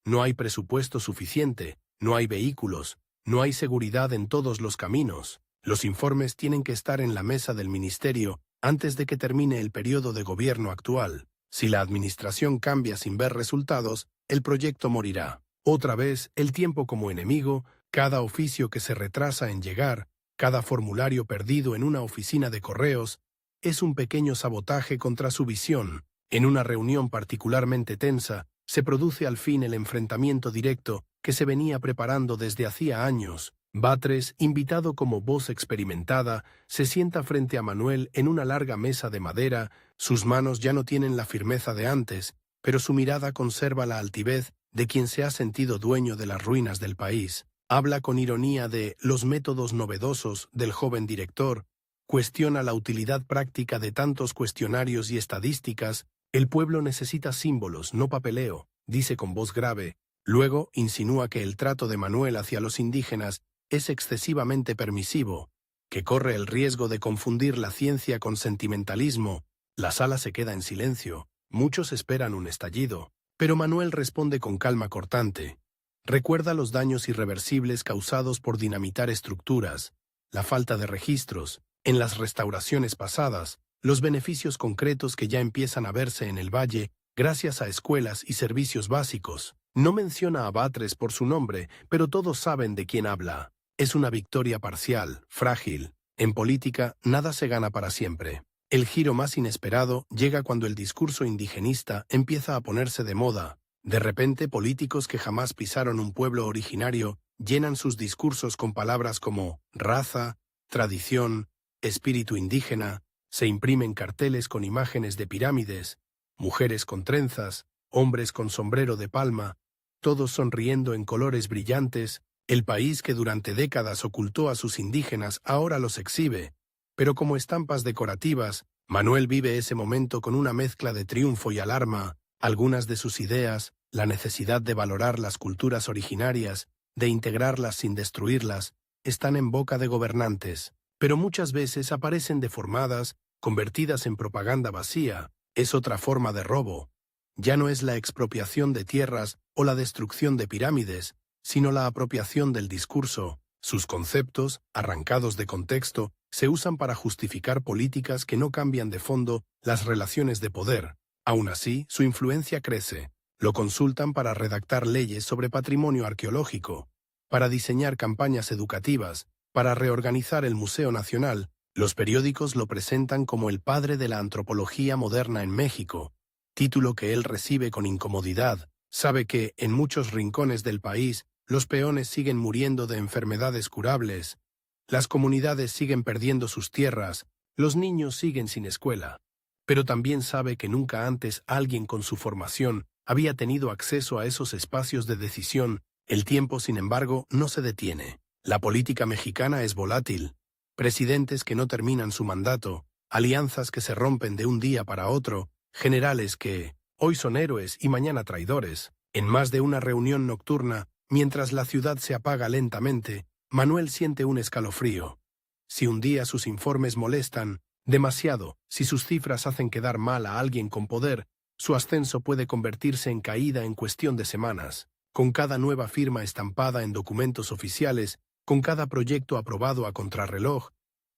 No hay presupuesto suficiente, no hay vehículos, no hay seguridad en todos los caminos. Los informes tienen que estar en la mesa del ministerio antes de que termine el periodo de gobierno actual. Si la administración cambia sin ver resultados, el proyecto morirá. Otra vez, el tiempo como enemigo, cada oficio que se retrasa en llegar, cada formulario perdido en una oficina de correos, es un pequeño sabotaje contra su visión. En una reunión particularmente tensa, se produce al fin el enfrentamiento directo que se venía preparando desde hacía años. Batres, invitado como voz experimentada, se sienta frente a Manuel en una larga mesa de madera. Sus manos ya no tienen la firmeza de antes, pero su mirada conserva la altivez de quien se ha sentido dueño de las ruinas del país. Habla con ironía de los métodos novedosos del joven director, cuestiona la utilidad práctica de tantos cuestionarios y estadísticas. El pueblo necesita símbolos, no papeleo, dice con voz grave. Luego insinúa que el trato de Manuel hacia los indígenas es excesivamente permisivo, que corre el riesgo de confundir la ciencia con sentimentalismo. La sala se queda en silencio. Muchos esperan un estallido, pero Manuel responde con calma cortante. Recuerda los daños irreversibles causados por dinamitar estructuras, la falta de registros, en las restauraciones pasadas, los beneficios concretos que ya empiezan a verse en el valle gracias a escuelas y servicios básicos. No menciona a Batres por su nombre, pero todos saben de quién habla. Es una victoria parcial, frágil. En política, nada se gana para siempre. El giro más inesperado llega cuando el discurso indigenista empieza a ponerse de moda. De repente, políticos que jamás pisaron un pueblo originario llenan sus discursos con palabras como raza, tradición, espíritu indígena. Se imprimen carteles con imágenes de pirámides, mujeres con trenzas, hombres con sombrero de palma, todos sonriendo en colores brillantes. El país que durante décadas ocultó a sus indígenas ahora los exhibe, pero como estampas decorativas. Manuel vive ese momento con una mezcla de triunfo y alarma. Algunas de sus ideas, la necesidad de valorar las culturas originarias, de integrarlas sin destruirlas, están en boca de gobernantes, pero muchas veces aparecen deformadas, convertidas en propaganda vacía. Es otra forma de robo. Ya no es la expropiación de tierras o la destrucción de pirámides, sino la apropiación del discurso. Sus conceptos, arrancados de contexto, se usan para justificar políticas que no cambian de fondo las relaciones de poder. Aún así, su influencia crece. Lo consultan para redactar leyes sobre patrimonio arqueológico, para diseñar campañas educativas, para reorganizar el Museo Nacional. Los periódicos lo presentan como el padre de la antropología moderna en México, título que él recibe con incomodidad. Sabe que, en muchos rincones del país, los peones siguen muriendo de enfermedades curables, las comunidades siguen perdiendo sus tierras, los niños siguen sin escuela. Pero también sabe que nunca antes alguien con su formación había tenido acceso a esos espacios de decisión. El tiempo, sin embargo, no se detiene. La política mexicana es volátil. Presidentes que no terminan su mandato, alianzas que se rompen de un día para otro, generales que hoy son héroes y mañana traidores. En más de una reunión nocturna, mientras la ciudad se apaga lentamente, Manuel siente un escalofrío. Si un día sus informes molestan demasiado, si sus cifras hacen quedar mal a alguien con poder, su ascenso puede convertirse en caída en cuestión de semanas. Con cada nueva firma estampada en documentos oficiales, con cada proyecto aprobado a contrarreloj,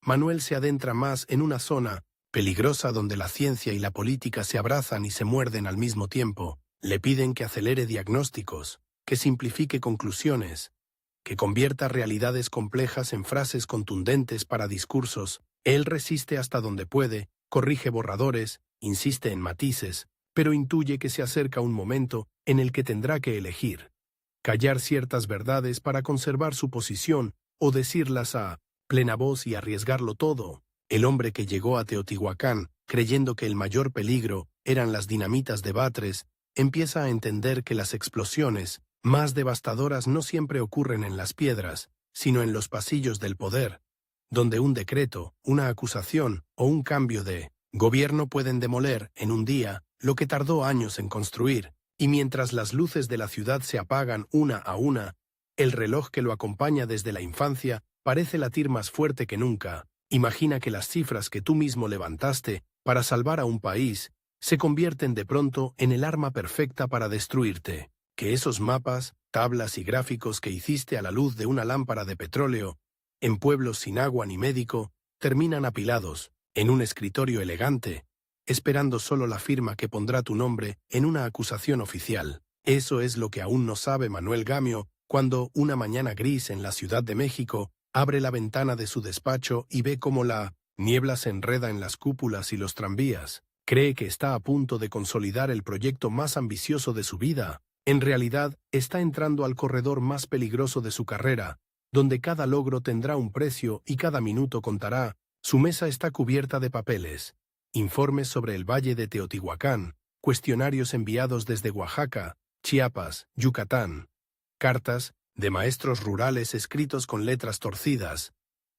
Manuel se adentra más en una zona peligrosa donde la ciencia y la política se abrazan y se muerden al mismo tiempo. Le piden que acelere diagnósticos, que simplifique conclusiones, que convierta realidades complejas en frases contundentes para discursos. Él resiste hasta donde puede, corrige borradores, insiste en matices, pero intuye que se acerca un momento en el que tendrá que elegir. Callar ciertas verdades para conservar su posición o decirlas a plena voz y arriesgarlo todo. El hombre que llegó a Teotihuacán, creyendo que el mayor peligro eran las dinamitas de Batres, empieza a entender que las explosiones más devastadoras no siempre ocurren en las piedras, sino en los pasillos del poder, donde un decreto, una acusación o un cambio de gobierno pueden demoler, en un día, lo que tardó años en construir, y mientras las luces de la ciudad se apagan una a una, el reloj que lo acompaña desde la infancia parece latir más fuerte que nunca. Imagina que las cifras que tú mismo levantaste para salvar a un país se convierten de pronto en el arma perfecta para destruirte. Que esos mapas, tablas y gráficos que hiciste a la luz de una lámpara de petróleo, en pueblos sin agua ni médico, terminan apilados, en un escritorio elegante, esperando solo la firma que pondrá tu nombre en una acusación oficial. Eso es lo que aún no sabe Manuel Gamio cuando, una mañana gris en la Ciudad de México, abre la ventana de su despacho y ve cómo la niebla se enreda en las cúpulas y los tranvías. Cree que está a punto de consolidar el proyecto más ambicioso de su vida. En realidad, está entrando al corredor más peligroso de su carrera, donde cada logro tendrá un precio y cada minuto contará. Su mesa está cubierta de papeles, informes sobre el Valle de Teotihuacán, cuestionarios enviados desde Oaxaca, Chiapas, Yucatán, cartas de maestros rurales escritos con letras torcidas,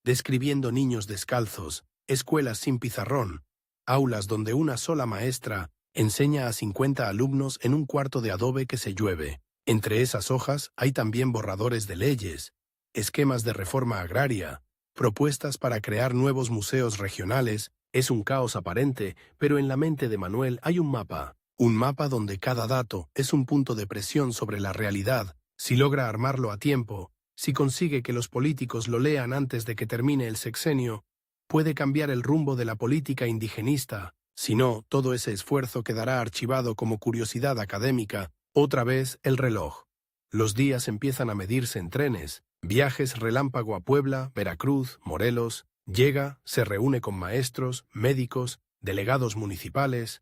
describiendo niños descalzos, escuelas sin pizarrón, aulas donde una sola maestra enseña a 50 alumnos en un cuarto de adobe que se llueve. Entre esas hojas hay también borradores de leyes, esquemas de reforma agraria, propuestas para crear nuevos museos regionales. Es un caos aparente, pero en la mente de Manuel hay un mapa donde cada dato es un punto de presión sobre la realidad. Si logra armarlo a tiempo, si consigue que los políticos lo lean antes de que termine el sexenio, puede cambiar el rumbo de la política indigenista. Si no, todo ese esfuerzo quedará archivado como curiosidad académica. Otra vez el reloj. Los días empiezan a medirse en trenes, viajes relámpago a Puebla, Veracruz, Morelos. Llega, se reúne con maestros, médicos, delegados municipales,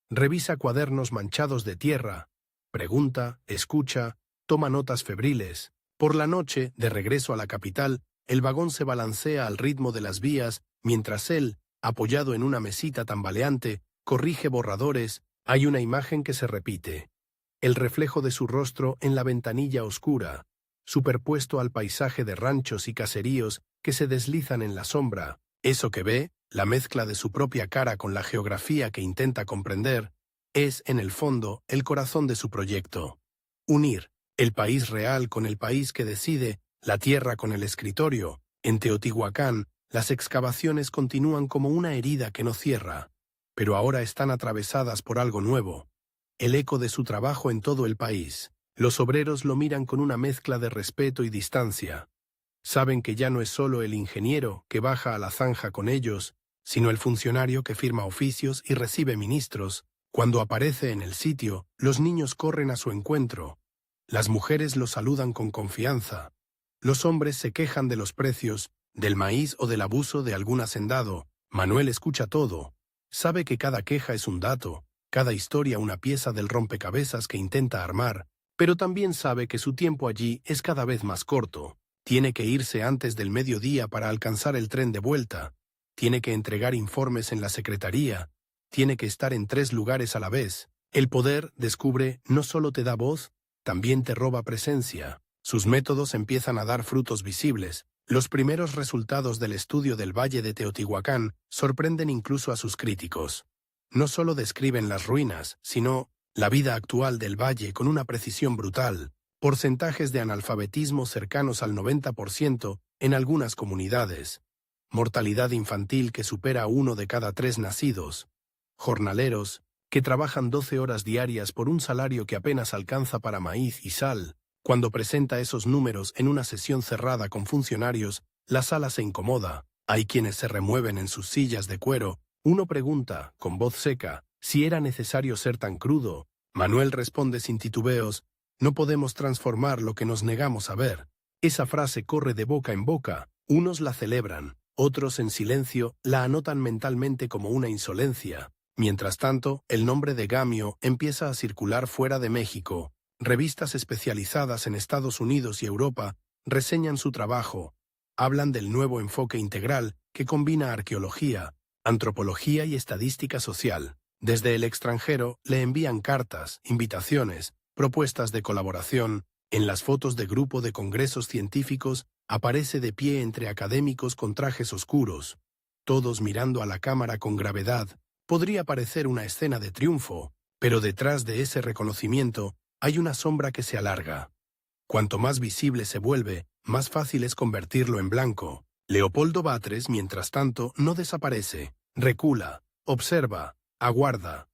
revisa cuadernos manchados de tierra, pregunta, escucha, toma notas febriles. Por la noche, de regreso a la capital, el vagón se balancea al ritmo de las vías, mientras él, apoyado en una mesita tambaleante, corrige borradores. Hay una imagen que se repite. El reflejo de su rostro en la ventanilla oscura, superpuesto al paisaje de ranchos y caseríos que se deslizan en la sombra. Eso que ve, la mezcla de su propia cara con la geografía que intenta comprender, es, en el fondo, el corazón de su proyecto. Unir el país real con el país que decide, la tierra con el escritorio. En Teotihuacán, las excavaciones continúan como una herida que no cierra, pero ahora están atravesadas por algo nuevo. El eco de su trabajo en todo el país. Los obreros lo miran con una mezcla de respeto y distancia. Saben que ya no es solo el ingeniero que baja a la zanja con ellos, sino el funcionario que firma oficios y recibe ministros. Cuando aparece en el sitio, los niños corren a su encuentro. Las mujeres lo saludan con confianza. Los hombres se quejan de los precios, del maíz o del abuso de algún hacendado. Manuel escucha todo. Sabe que cada queja es un dato, cada historia una pieza del rompecabezas que intenta armar, pero también sabe que su tiempo allí es cada vez más corto. Tiene que irse antes del mediodía para alcanzar el tren de vuelta. Tiene que entregar informes en la secretaría. Tiene que estar en 3 lugares a la vez. El poder, descubre, no solo te da voz, también te roba presencia. Sus métodos empiezan a dar frutos visibles. Los primeros resultados del estudio del Valle de Teotihuacán sorprenden incluso a sus críticos. No solo describen las ruinas, sino la vida actual del valle con una precisión brutal. Porcentajes de analfabetismo cercanos al 90% en algunas comunidades. Mortalidad infantil que supera a 1 de cada 3 nacidos. Jornaleros que trabajan 12 horas diarias por un salario que apenas alcanza para maíz y sal. Cuando presenta esos números en una sesión cerrada con funcionarios, la sala se incomoda. Hay quienes se remueven en sus sillas de cuero. Uno pregunta, con voz seca, si era necesario ser tan crudo. Manuel responde sin titubeos: no podemos transformar lo que nos negamos a ver. Esa frase corre de boca en boca. Unos la celebran, otros en silencio la anotan mentalmente como una insolencia. Mientras tanto, el nombre de Gamio empieza a circular fuera de México. Revistas especializadas en Estados Unidos y Europa reseñan su trabajo. Hablan del nuevo enfoque integral que combina arqueología, antropología y estadística social. Desde el extranjero le envían cartas, invitaciones, propuestas de colaboración. En las fotos de grupo de congresos científicos Aparece de pie entre académicos con trajes oscuros, todos mirando a la cámara con gravedad. Podría parecer una escena de triunfo, pero detrás de ese reconocimiento hay una sombra que se alarga. Cuanto más visible se vuelve, más fácil es convertirlo en blanco. Leopoldo Batres, mientras tanto, no desaparece, recula, observa, aguarda.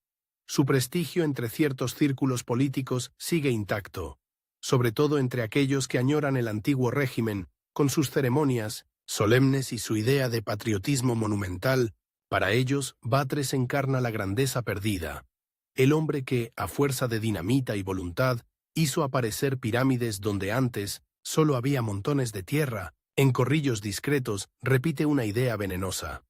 Su prestigio entre ciertos círculos políticos sigue intacto, sobre todo entre aquellos que añoran el antiguo régimen, con sus ceremonias solemnes y su idea de patriotismo monumental. Para ellos, Batres encarna la grandeza perdida. El hombre que, a fuerza de dinamita y voluntad, hizo aparecer pirámides donde antes solo había montones de tierra. En corrillos discretos repite una idea venenosa: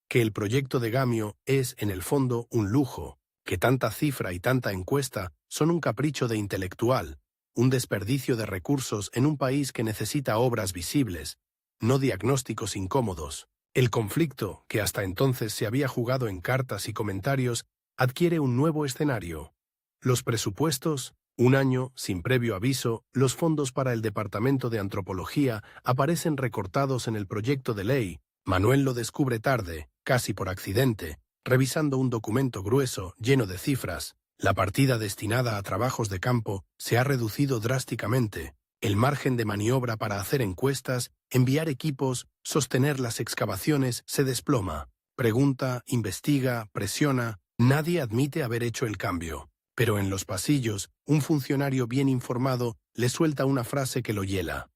que el proyecto de Gamio es, en el fondo, un lujo, que tanta cifra y tanta encuesta son un capricho de intelectual, un desperdicio de recursos en un país que necesita obras visibles, no diagnósticos incómodos. El conflicto, que hasta entonces se había jugado en cartas y comentarios, adquiere un nuevo escenario. Los presupuestos. Un año, sin previo aviso, los fondos para el Departamento de Antropología aparecen recortados en el proyecto de ley. Manuel lo descubre tarde, casi por accidente, revisando un documento grueso, lleno de cifras. La partida destinada a trabajos de campo se ha reducido drásticamente. El margen de maniobra para hacer encuestas, enviar equipos, sostener las excavaciones se desploma. Pregunta, investiga, presiona. Nadie admite haber hecho el cambio. Pero en los pasillos, un funcionario bien informado le suelta una frase que lo hiela.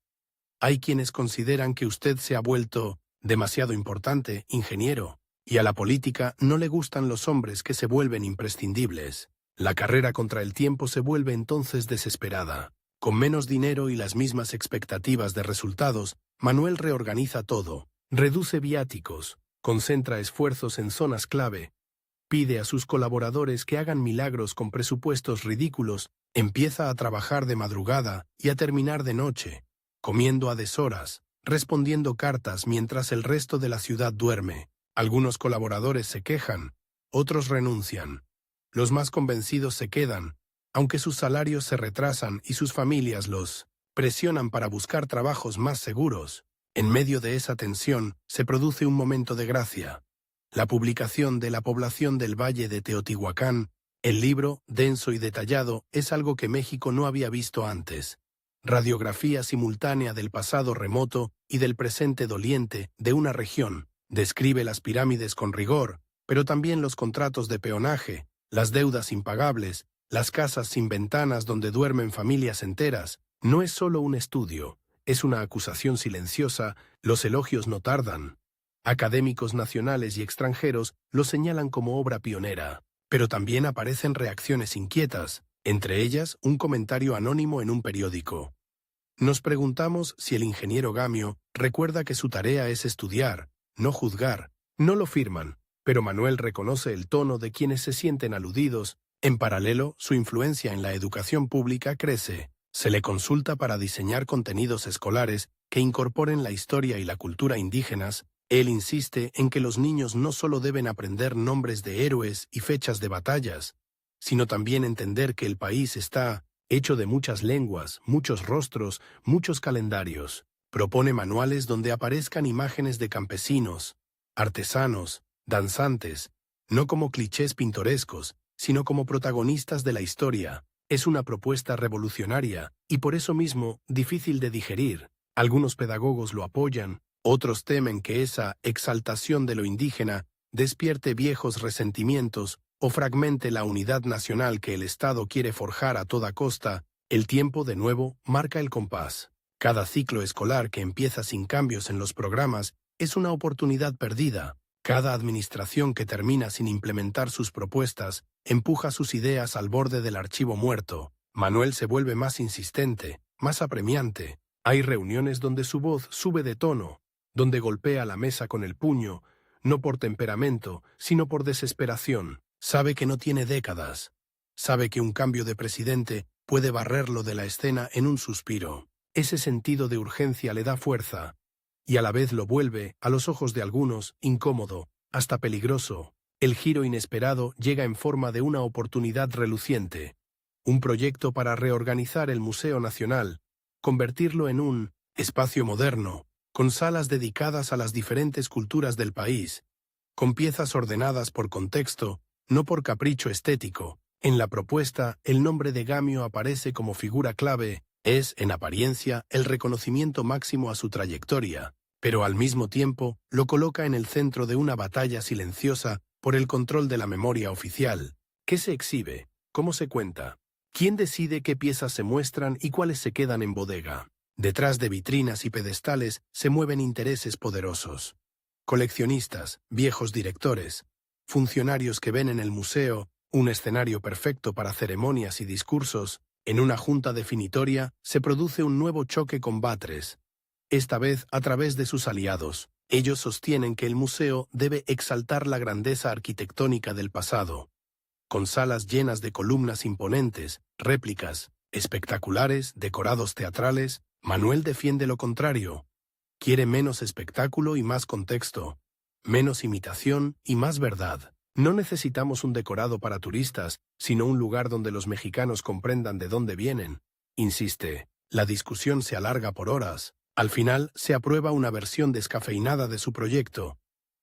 Hay quienes consideran que usted se ha vuelto demasiado importante, ingeniero, y a la política no le gustan los hombres que se vuelven imprescindibles. La carrera contra el tiempo se vuelve entonces desesperada. Con menos dinero y las mismas expectativas de resultados, Manuel reorganiza todo, reduce viáticos, concentra esfuerzos en zonas clave, pide a sus colaboradores que hagan milagros con presupuestos ridículos, empieza a trabajar de madrugada y a terminar de noche, comiendo a deshoras, respondiendo cartas mientras el resto de la ciudad duerme. Algunos colaboradores se quejan, otros renuncian. Los más convencidos se quedan, aunque sus salarios se retrasan y sus familias los presionan para buscar trabajos más seguros. En medio de esa tensión se produce un momento de gracia. La publicación de La población del Valle de Teotihuacán, el libro, denso y detallado, es algo que México no había visto antes. Radiografía simultánea del pasado remoto y del presente doliente de una región. Describe las pirámides con rigor, pero también los contratos de peonaje, las deudas impagables, las casas sin ventanas donde duermen familias enteras. No es solo un estudio, es una acusación silenciosa. Los elogios no tardan. Académicos nacionales y extranjeros lo señalan como obra pionera, pero también aparecen reacciones inquietas, entre ellas un comentario anónimo en un periódico. Nos preguntamos si el ingeniero Gamio recuerda que su tarea es estudiar, no juzgar. No lo firman, pero Manuel reconoce el tono de quienes se sienten aludidos. En paralelo, su influencia en la educación pública crece. Se le consulta para diseñar contenidos escolares que incorporen la historia y la cultura indígenas. Él insiste en que los niños no solo deben aprender nombres de héroes y fechas de batallas, sino también entender que el país está hecho de muchas lenguas, muchos rostros, muchos calendarios. Propone manuales donde aparezcan imágenes de campesinos, artesanos, danzantes, no como clichés pintorescos, sino como protagonistas de la historia. Es una propuesta revolucionaria y por eso mismo difícil de digerir. Algunos pedagogos lo apoyan, otros temen que esa exaltación de lo indígena despierte viejos resentimientos o fragmente la unidad nacional que el Estado quiere forjar a toda costa. El tiempo, de nuevo, marca el compás. Cada ciclo escolar que empieza sin cambios en los programas es una oportunidad perdida. Cada administración que termina sin implementar sus propuestas empuja sus ideas al borde del archivo muerto. Manuel se vuelve más insistente, más apremiante. Hay reuniones donde su voz sube de tono, donde golpea la mesa con el puño, no por temperamento, sino por desesperación. Sabe que no tiene décadas. Sabe que un cambio de presidente puede barrerlo de la escena en un suspiro. Ese sentido de urgencia le da fuerza, y a la vez lo vuelve, a los ojos de algunos, incómodo, hasta peligroso. El giro inesperado llega en forma de una oportunidad reluciente. Un proyecto para reorganizar el Museo Nacional, convertirlo en un espacio moderno, con salas dedicadas a las diferentes culturas del país, con piezas ordenadas por contexto, no por capricho estético. En la propuesta, el nombre de Gamio aparece como figura clave, es, en apariencia, el reconocimiento máximo a su trayectoria, pero al mismo tiempo lo coloca en el centro de una batalla silenciosa por el control de la memoria oficial. ¿Qué se exhibe? ¿Cómo se cuenta? ¿Quién decide qué piezas se muestran y cuáles se quedan en bodega? Detrás de vitrinas y pedestales se mueven intereses poderosos. Coleccionistas, viejos directores, funcionarios que ven en el museo un escenario perfecto para ceremonias y discursos. En una junta definitoria se produce un nuevo choque con Batres, esta vez a través de sus aliados. Ellos sostienen que el museo debe exaltar la grandeza arquitectónica del pasado, con salas llenas de columnas imponentes, réplicas, espectaculares, decorados teatrales. Manuel defiende lo contrario. Quiere menos espectáculo y más contexto, menos imitación y más verdad. No necesitamos un decorado para turistas, sino un lugar donde los mexicanos comprendan de dónde vienen. Insiste, la discusión se alarga por horas. Al final, se aprueba una versión descafeinada de su proyecto.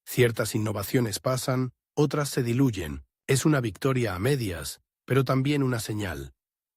Ciertas innovaciones pasan, otras se diluyen. Es una victoria a medias, pero también una señal.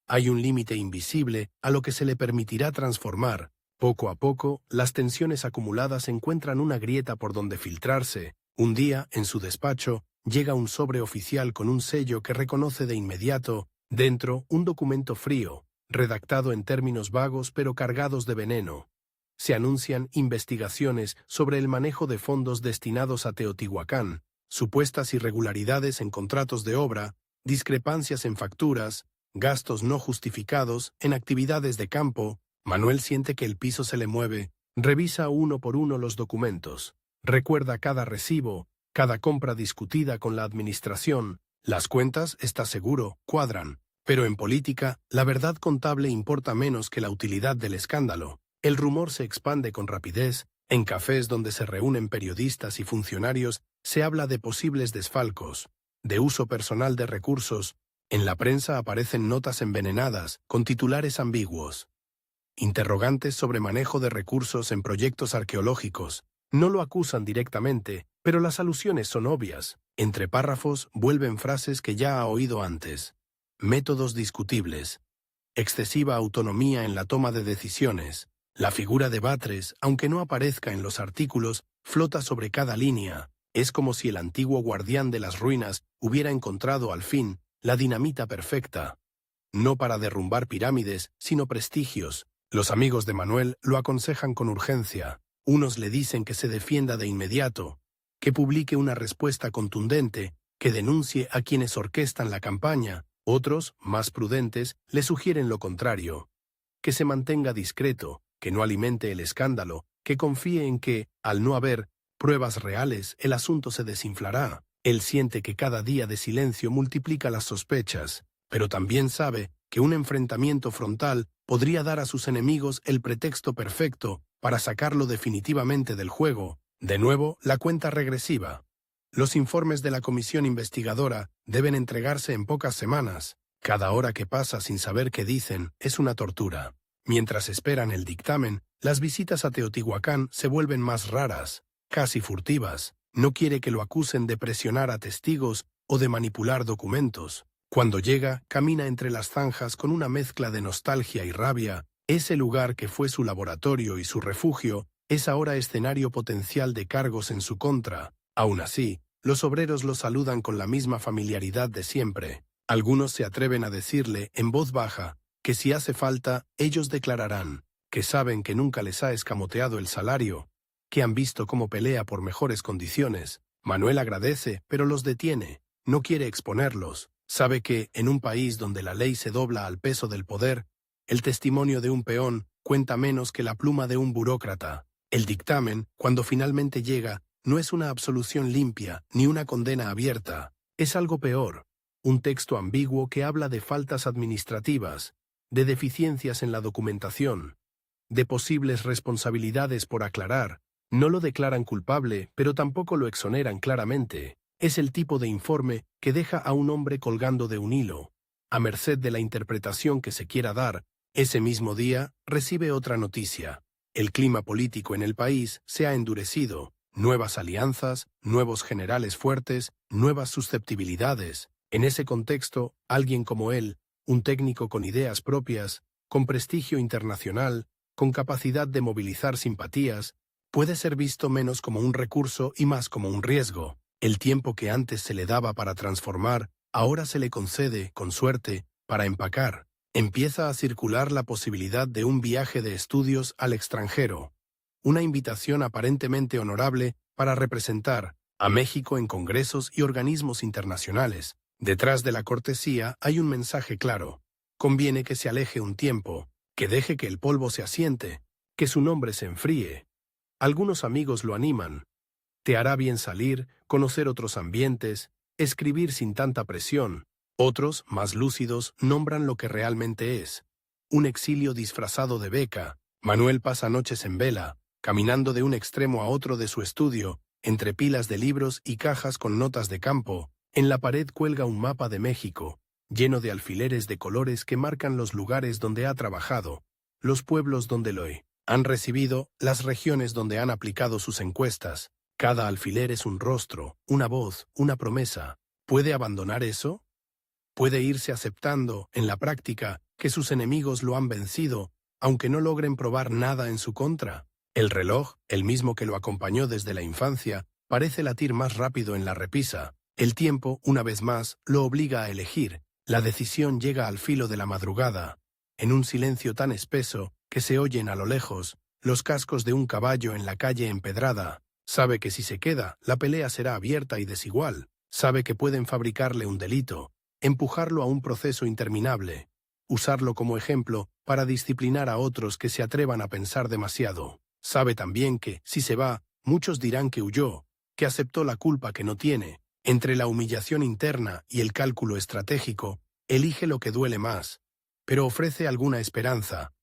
Hay un límite invisible a lo que se le permitirá transformar. Poco a poco, las tensiones acumuladas encuentran una grieta por donde filtrarse. Un día, en su despacho, llega un sobre oficial con un sello que reconoce de inmediato. Dentro, un documento frío, redactado en términos vagos pero cargados de veneno. Se anuncian investigaciones sobre el manejo de fondos destinados a Teotihuacán, supuestas irregularidades en contratos de obra, discrepancias en facturas, gastos no justificados en actividades de campo. Manuel siente que el piso se le mueve, revisa uno por uno los documentos, recuerda cada recibo, cada compra discutida con la administración. Las cuentas, está seguro, cuadran, pero en política, la verdad contable importa menos que la utilidad del escándalo. El rumor se expande con rapidez. En cafés donde se reúnen periodistas y funcionarios, se habla de posibles desfalcos, de uso personal de recursos. En la prensa aparecen notas envenenadas, con titulares ambiguos. Interrogantes sobre manejo de recursos en proyectos arqueológicos. No lo acusan directamente, pero las alusiones son obvias. Entre párrafos vuelven frases que ya ha oído antes. Métodos discutibles. Excesiva autonomía en la toma de decisiones. La figura de Batres, aunque no aparezca en los artículos, flota sobre cada línea. Es como si el antiguo guardián de las ruinas hubiera encontrado al fin la dinamita perfecta. No para derrumbar pirámides, sino prestigios. Los amigos de Manuel lo aconsejan con urgencia. Unos le dicen que se defienda de inmediato, que publique una respuesta contundente, que denuncie a quienes orquestan la campaña. Otros, más prudentes, le sugieren lo contrario, que se mantenga discreto, que no alimente el escándalo, que confíe en que, al no haber pruebas reales, el asunto se desinflará. Él siente que cada día de silencio multiplica las sospechas, pero también sabe que un enfrentamiento frontal podría dar a sus enemigos el pretexto perfecto para sacarlo definitivamente del juego. De nuevo, la cuenta regresiva. Los informes de la comisión investigadora deben entregarse en pocas semanas. Cada hora que pasa sin saber qué dicen es una tortura. Mientras esperan el dictamen, las visitas a Teotihuacán se vuelven más raras, casi furtivas. No quiere que lo acusen de presionar a testigos o de manipular documentos. Cuando llega, camina entre las zanjas con una mezcla de nostalgia y rabia. Ese lugar que fue su laboratorio y su refugio es ahora escenario potencial de cargos en su contra. Aún así, los obreros lo saludan con la misma familiaridad de siempre. Algunos se atreven a decirle, en voz baja, que si hace falta, ellos declararán, que saben que nunca les ha escamoteado el salario, que han visto cómo pelea por mejores condiciones. Manuel agradece, pero los detiene. No quiere exponerlos. Sabe que, en un país donde la ley se dobla al peso del poder, el testimonio de un peón cuenta menos que la pluma de un burócrata. El dictamen, cuando finalmente llega, no es una absolución limpia, ni una condena abierta. Es algo peor. Un texto ambiguo que habla de faltas administrativas, de deficiencias en la documentación, de posibles responsabilidades por aclarar. No lo declaran culpable, pero tampoco lo exoneran claramente. Es el tipo de informe que deja a un hombre colgando de un hilo, a merced de la interpretación que se quiera dar. Ese mismo día, recibe otra noticia. El clima político en el país se ha endurecido, nuevas alianzas, nuevos generales fuertes, nuevas susceptibilidades. En ese contexto, alguien como él, un técnico con ideas propias, con prestigio internacional, con capacidad de movilizar simpatías, puede ser visto menos como un recurso y más como un riesgo. El tiempo que antes se le daba para transformar, ahora se le concede, con suerte, para empacar. Empieza a circular la posibilidad de un viaje de estudios al extranjero. Una invitación aparentemente honorable para representar a México en congresos y organismos internacionales. Detrás de la cortesía hay un mensaje claro. Conviene que se aleje un tiempo, que deje que el polvo se asiente, que su nombre se enfríe. Algunos amigos lo animan. Te hará bien salir, conocer otros ambientes, escribir sin tanta presión. Otros, más lúcidos, nombran lo que realmente es. Un exilio disfrazado de beca. Manuel pasa noches en vela, caminando de un extremo a otro de su estudio, entre pilas de libros y cajas con notas de campo. En la pared cuelga un mapa de México, lleno de alfileres de colores que marcan los lugares donde ha trabajado, los pueblos donde lo han recibido, las regiones donde han aplicado sus encuestas. Cada alfiler es un rostro, una voz, una promesa. ¿Puede abandonar eso? ¿Puede irse aceptando, en la práctica, que sus enemigos lo han vencido, aunque no logren probar nada en su contra? El reloj, el mismo que lo acompañó desde la infancia, parece latir más rápido en la repisa. El tiempo, una vez más, lo obliga a elegir. La decisión llega al filo de la madrugada, en un silencio tan espeso que se oyen a lo lejos los cascos de un caballo en la calle empedrada. Sabe que si se queda, la pelea será abierta y desigual. Sabe que pueden fabricarle un delito, empujarlo a un proceso interminable, usarlo como ejemplo para disciplinar a otros que se atrevan a pensar demasiado. Sabe también que, si se va, muchos dirán que huyó, que aceptó la culpa que no tiene. Entre la humillación interna y el cálculo estratégico, elige lo que duele más, pero ofrece alguna esperanza.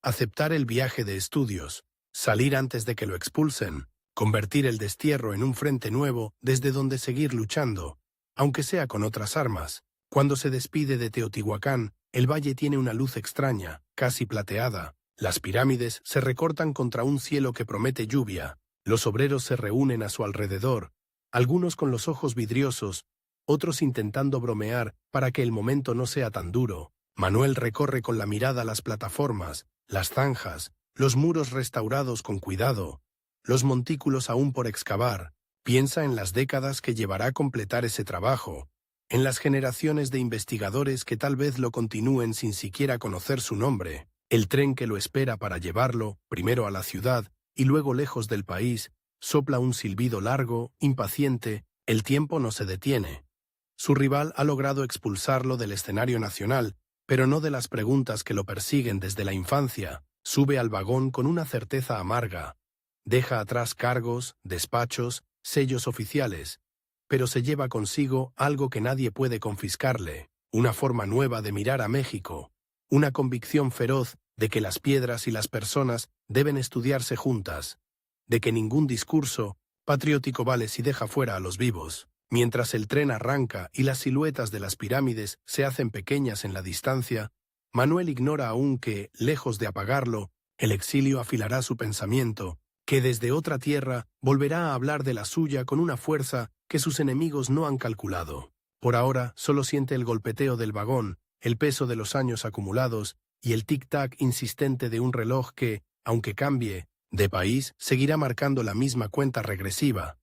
Aceptar el viaje de estudios, salir antes de que lo expulsen, convertir el destierro en un frente nuevo desde donde seguir luchando, aunque sea con otras armas. Cuando se despide de Teotihuacán, el valle tiene una luz extraña, casi plateada. Las pirámides se recortan contra un cielo que promete lluvia. Los obreros se reúnen a su alrededor, algunos con los ojos vidriosos, otros intentando bromear para que el momento no sea tan duro. Manuel recorre con la mirada las plataformas, las zanjas, los muros restaurados con cuidado, los montículos aún por excavar. Piensa en las décadas que llevará a completar ese trabajo, en las generaciones de investigadores que tal vez lo continúen sin siquiera conocer su nombre, el tren que lo espera para llevarlo, primero a la ciudad y luego lejos del país, sopla un silbido largo, impaciente. El tiempo no se detiene. Su rival ha logrado expulsarlo del escenario nacional, pero no de las preguntas que lo persiguen desde la infancia. Sube al vagón con una certeza amarga. Deja atrás cargos, despachos, sellos oficiales, pero se lleva consigo algo que nadie puede confiscarle, una forma nueva de mirar a México, una convicción feroz de que las piedras y las personas deben estudiarse juntas, de que ningún discurso patriótico vale si deja fuera a los vivos. Mientras el tren arranca y las siluetas de las pirámides se hacen pequeñas en la distancia, Manuel ignora aún que, lejos de apagarlo, el exilio afilará su pensamiento, que desde otra tierra volverá a hablar de la suya con una fuerza que sus enemigos no han calculado. Por ahora solo siente el golpeteo del vagón, el peso de los años acumulados y el tic-tac insistente de un reloj que, aunque cambie de país, seguirá marcando la misma cuenta regresiva.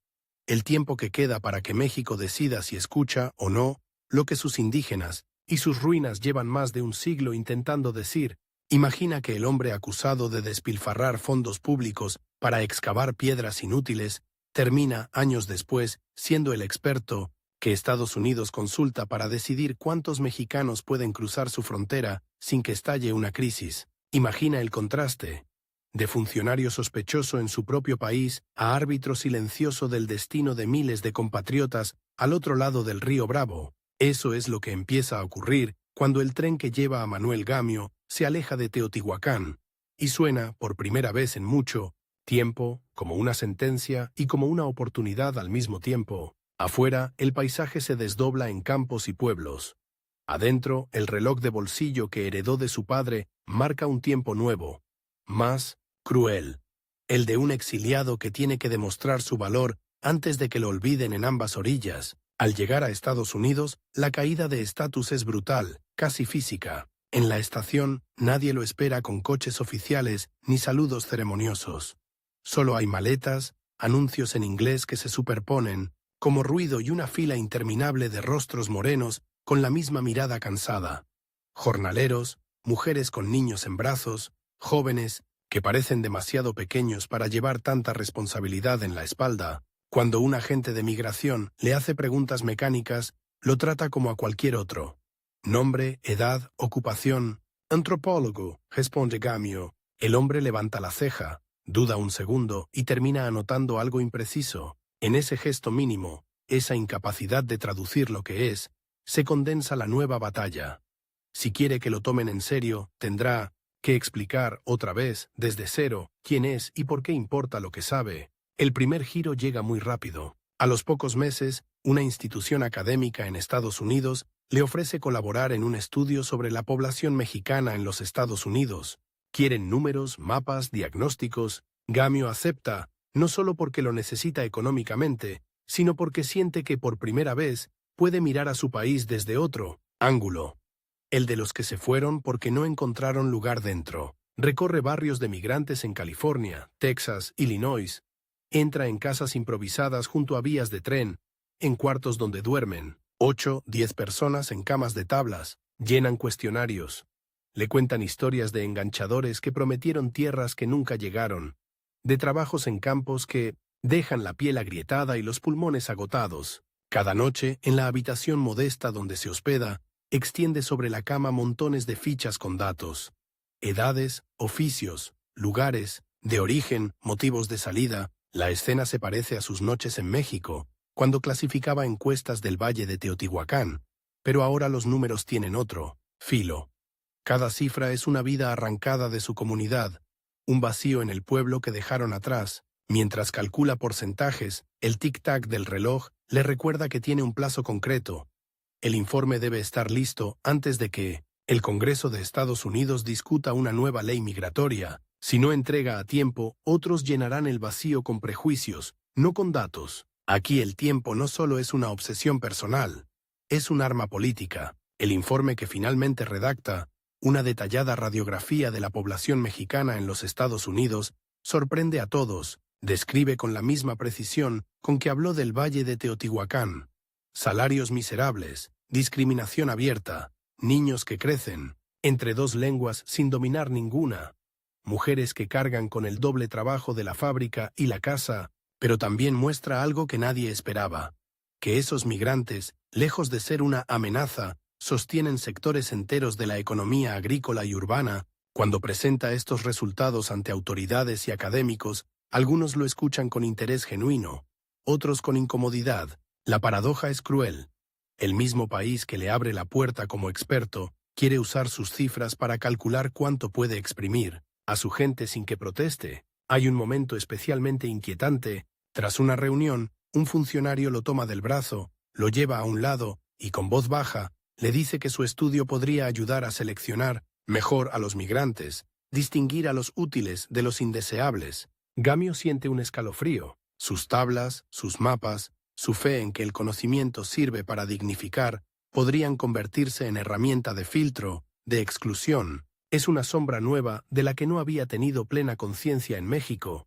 El tiempo que queda para que México decida si escucha o no lo que sus indígenas y sus ruinas llevan más de un siglo intentando decir. Imagina que el hombre acusado de despilfarrar fondos públicos para excavar piedras inútiles termina, años después, siendo el experto que Estados Unidos consulta para decidir cuántos mexicanos pueden cruzar su frontera sin que estalle una crisis. Imagina el contraste. De funcionario sospechoso en su propio país a árbitro silencioso del destino de miles de compatriotas al otro lado del río Bravo. Eso es lo que empieza a ocurrir cuando el tren que lleva a Manuel Gamio se aleja de Teotihuacán, y suena, por primera vez en mucho tiempo, como una sentencia y como una oportunidad al mismo tiempo. Afuera, el paisaje se desdobla en campos y pueblos. Adentro, el reloj de bolsillo que heredó de su padre marca un tiempo nuevo, más cruel. El de un exiliado que tiene que demostrar su valor antes de que lo olviden en ambas orillas. Al llegar a Estados Unidos, la caída de estatus es brutal, casi física. En la estación, nadie lo espera con coches oficiales ni saludos ceremoniosos. Solo hay maletas, anuncios en inglés que se superponen, como ruido y una fila interminable de rostros morenos con la misma mirada cansada. Jornaleros, mujeres con niños en brazos, jóvenes, que parecen demasiado pequeños para llevar tanta responsabilidad en la espalda. Cuando un agente de migración le hace preguntas mecánicas, lo trata como a cualquier otro. Nombre, edad, ocupación. Antropólogo, responde Gamio. El hombre levanta la ceja, duda un segundo y termina anotando algo impreciso. En ese gesto mínimo, esa incapacidad de traducir lo que es, se condensa la nueva batalla. Si quiere que lo tomen en serio, tendrá que explicar otra vez, desde cero, quién es y por qué importa lo que sabe. El primer giro llega muy rápido. A los pocos meses, una institución académica en Estados Unidos le ofrece colaborar en un estudio sobre la población mexicana en los Estados Unidos. Quieren números, mapas, diagnósticos. Gamio acepta, no solo porque lo necesita económicamente, sino porque siente que por primera vez puede mirar a su país desde otro ángulo. El de los que se fueron porque no encontraron lugar dentro. Recorre barrios de migrantes en California, Texas, Illinois. Entra en casas improvisadas junto a vías de tren, en cuartos donde duermen 8, 10 personas en camas de tablas, llenan cuestionarios. Le cuentan historias de enganchadores que prometieron tierras que nunca llegaron, de trabajos en campos que dejan la piel agrietada y los pulmones agotados. Cada noche, en la habitación modesta donde se hospeda, extiende sobre la cama montones de fichas con datos. Edades, oficios, lugares, de origen, motivos de salida. La escena se parece a sus noches en México, cuando clasificaba encuestas del Valle de Teotihuacán, pero ahora los números tienen otro filo. Cada cifra es una vida arrancada de su comunidad, un vacío en el pueblo que dejaron atrás. Mientras calcula porcentajes, el tic-tac del reloj le recuerda que tiene un plazo concreto. El informe debe estar listo antes de que el Congreso de Estados Unidos discuta una nueva ley migratoria. Si no entrega a tiempo, otros llenarán el vacío con prejuicios, no con datos. Aquí el tiempo no solo es una obsesión personal, es un arma política. El informe que finalmente redacta, una detallada radiografía de la población mexicana en los Estados Unidos, sorprende a todos. Describe con la misma precisión con que habló del Valle de Teotihuacán. Salarios miserables, discriminación abierta, niños que crecen entre dos lenguas sin dominar ninguna. Mujeres que cargan con el doble trabajo de la fábrica y la casa, pero también muestra algo que nadie esperaba, que esos migrantes, lejos de ser una amenaza, sostienen sectores enteros de la economía agrícola y urbana. Cuando presenta estos resultados ante autoridades y académicos, algunos lo escuchan con interés genuino, otros con incomodidad. La paradoja es cruel. El mismo país que le abre la puerta como experto, quiere usar sus cifras para calcular cuánto puede exprimir a su gente sin que proteste. Hay un momento especialmente inquietante. Tras una reunión, un funcionario lo toma del brazo, lo lleva a un lado y con voz baja le dice que su estudio podría ayudar a seleccionar mejor a los migrantes, distinguir a los útiles de los indeseables. Gamio siente un escalofrío. Sus tablas, sus mapas, su fe en que el conocimiento sirve para dignificar, podrían convertirse en herramienta de filtro, de exclusión. Es una sombra nueva de la que no había tenido plena conciencia en México.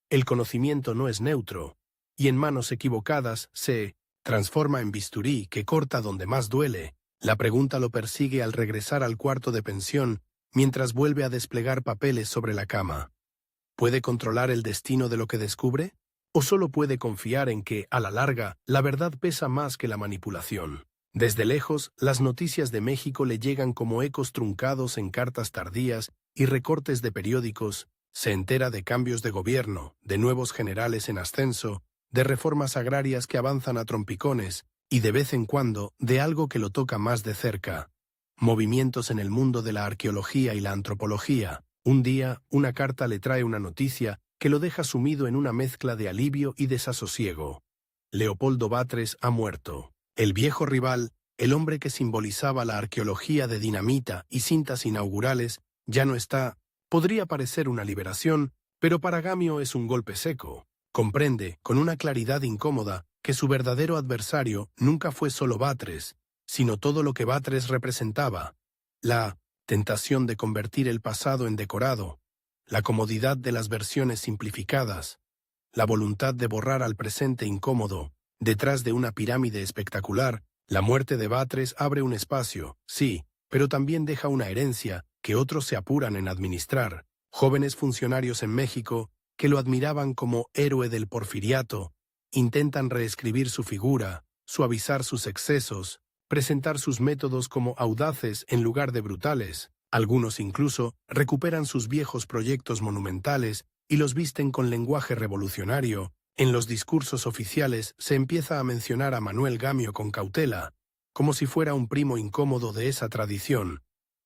El conocimiento no es neutro, y en manos equivocadas se transforma en bisturí que corta donde más duele. La pregunta lo persigue al regresar al cuarto de pensión, mientras vuelve a desplegar papeles sobre la cama. ¿Puede controlar el destino de lo que descubre? ¿O solo puede confiar en que, a la larga, la verdad pesa más que la manipulación? Desde lejos, las noticias de México le llegan como ecos truncados en cartas tardías y recortes de periódicos. Se entera de cambios de gobierno, de nuevos generales en ascenso, de reformas agrarias que avanzan a trompicones, y de vez en cuando, de algo que lo toca más de cerca. Movimientos en el mundo de la arqueología y la antropología. Un día, una carta le trae una noticia que lo deja sumido en una mezcla de alivio y desasosiego. Leopoldo Batres ha muerto. El viejo rival, el hombre que simbolizaba la arqueología de dinamita y cintas inaugurales, ya no está. Podría parecer una liberación, Pero para Gamio es un golpe seco. Comprende, con una claridad incómoda, que su verdadero adversario nunca fue solo Batres, sino todo lo que Batres representaba: la tentación de convertir el pasado en decorado, la comodidad de las versiones simplificadas, la voluntad de borrar al presente incómodo. Detrás de una pirámide espectacular, la muerte de Batres abre un espacio, sí, pero también deja una herencia que otros se apuran en administrar. Jóvenes funcionarios en México, que lo admiraban como héroe del porfiriato, intentan reescribir su figura, suavizar sus excesos, presentar sus métodos como audaces en lugar de brutales. Algunos incluso recuperan sus viejos proyectos monumentales y los visten con lenguaje revolucionario. En los discursos oficiales se empieza a mencionar a Manuel Gamio con cautela, como si fuera un primo incómodo de esa tradición.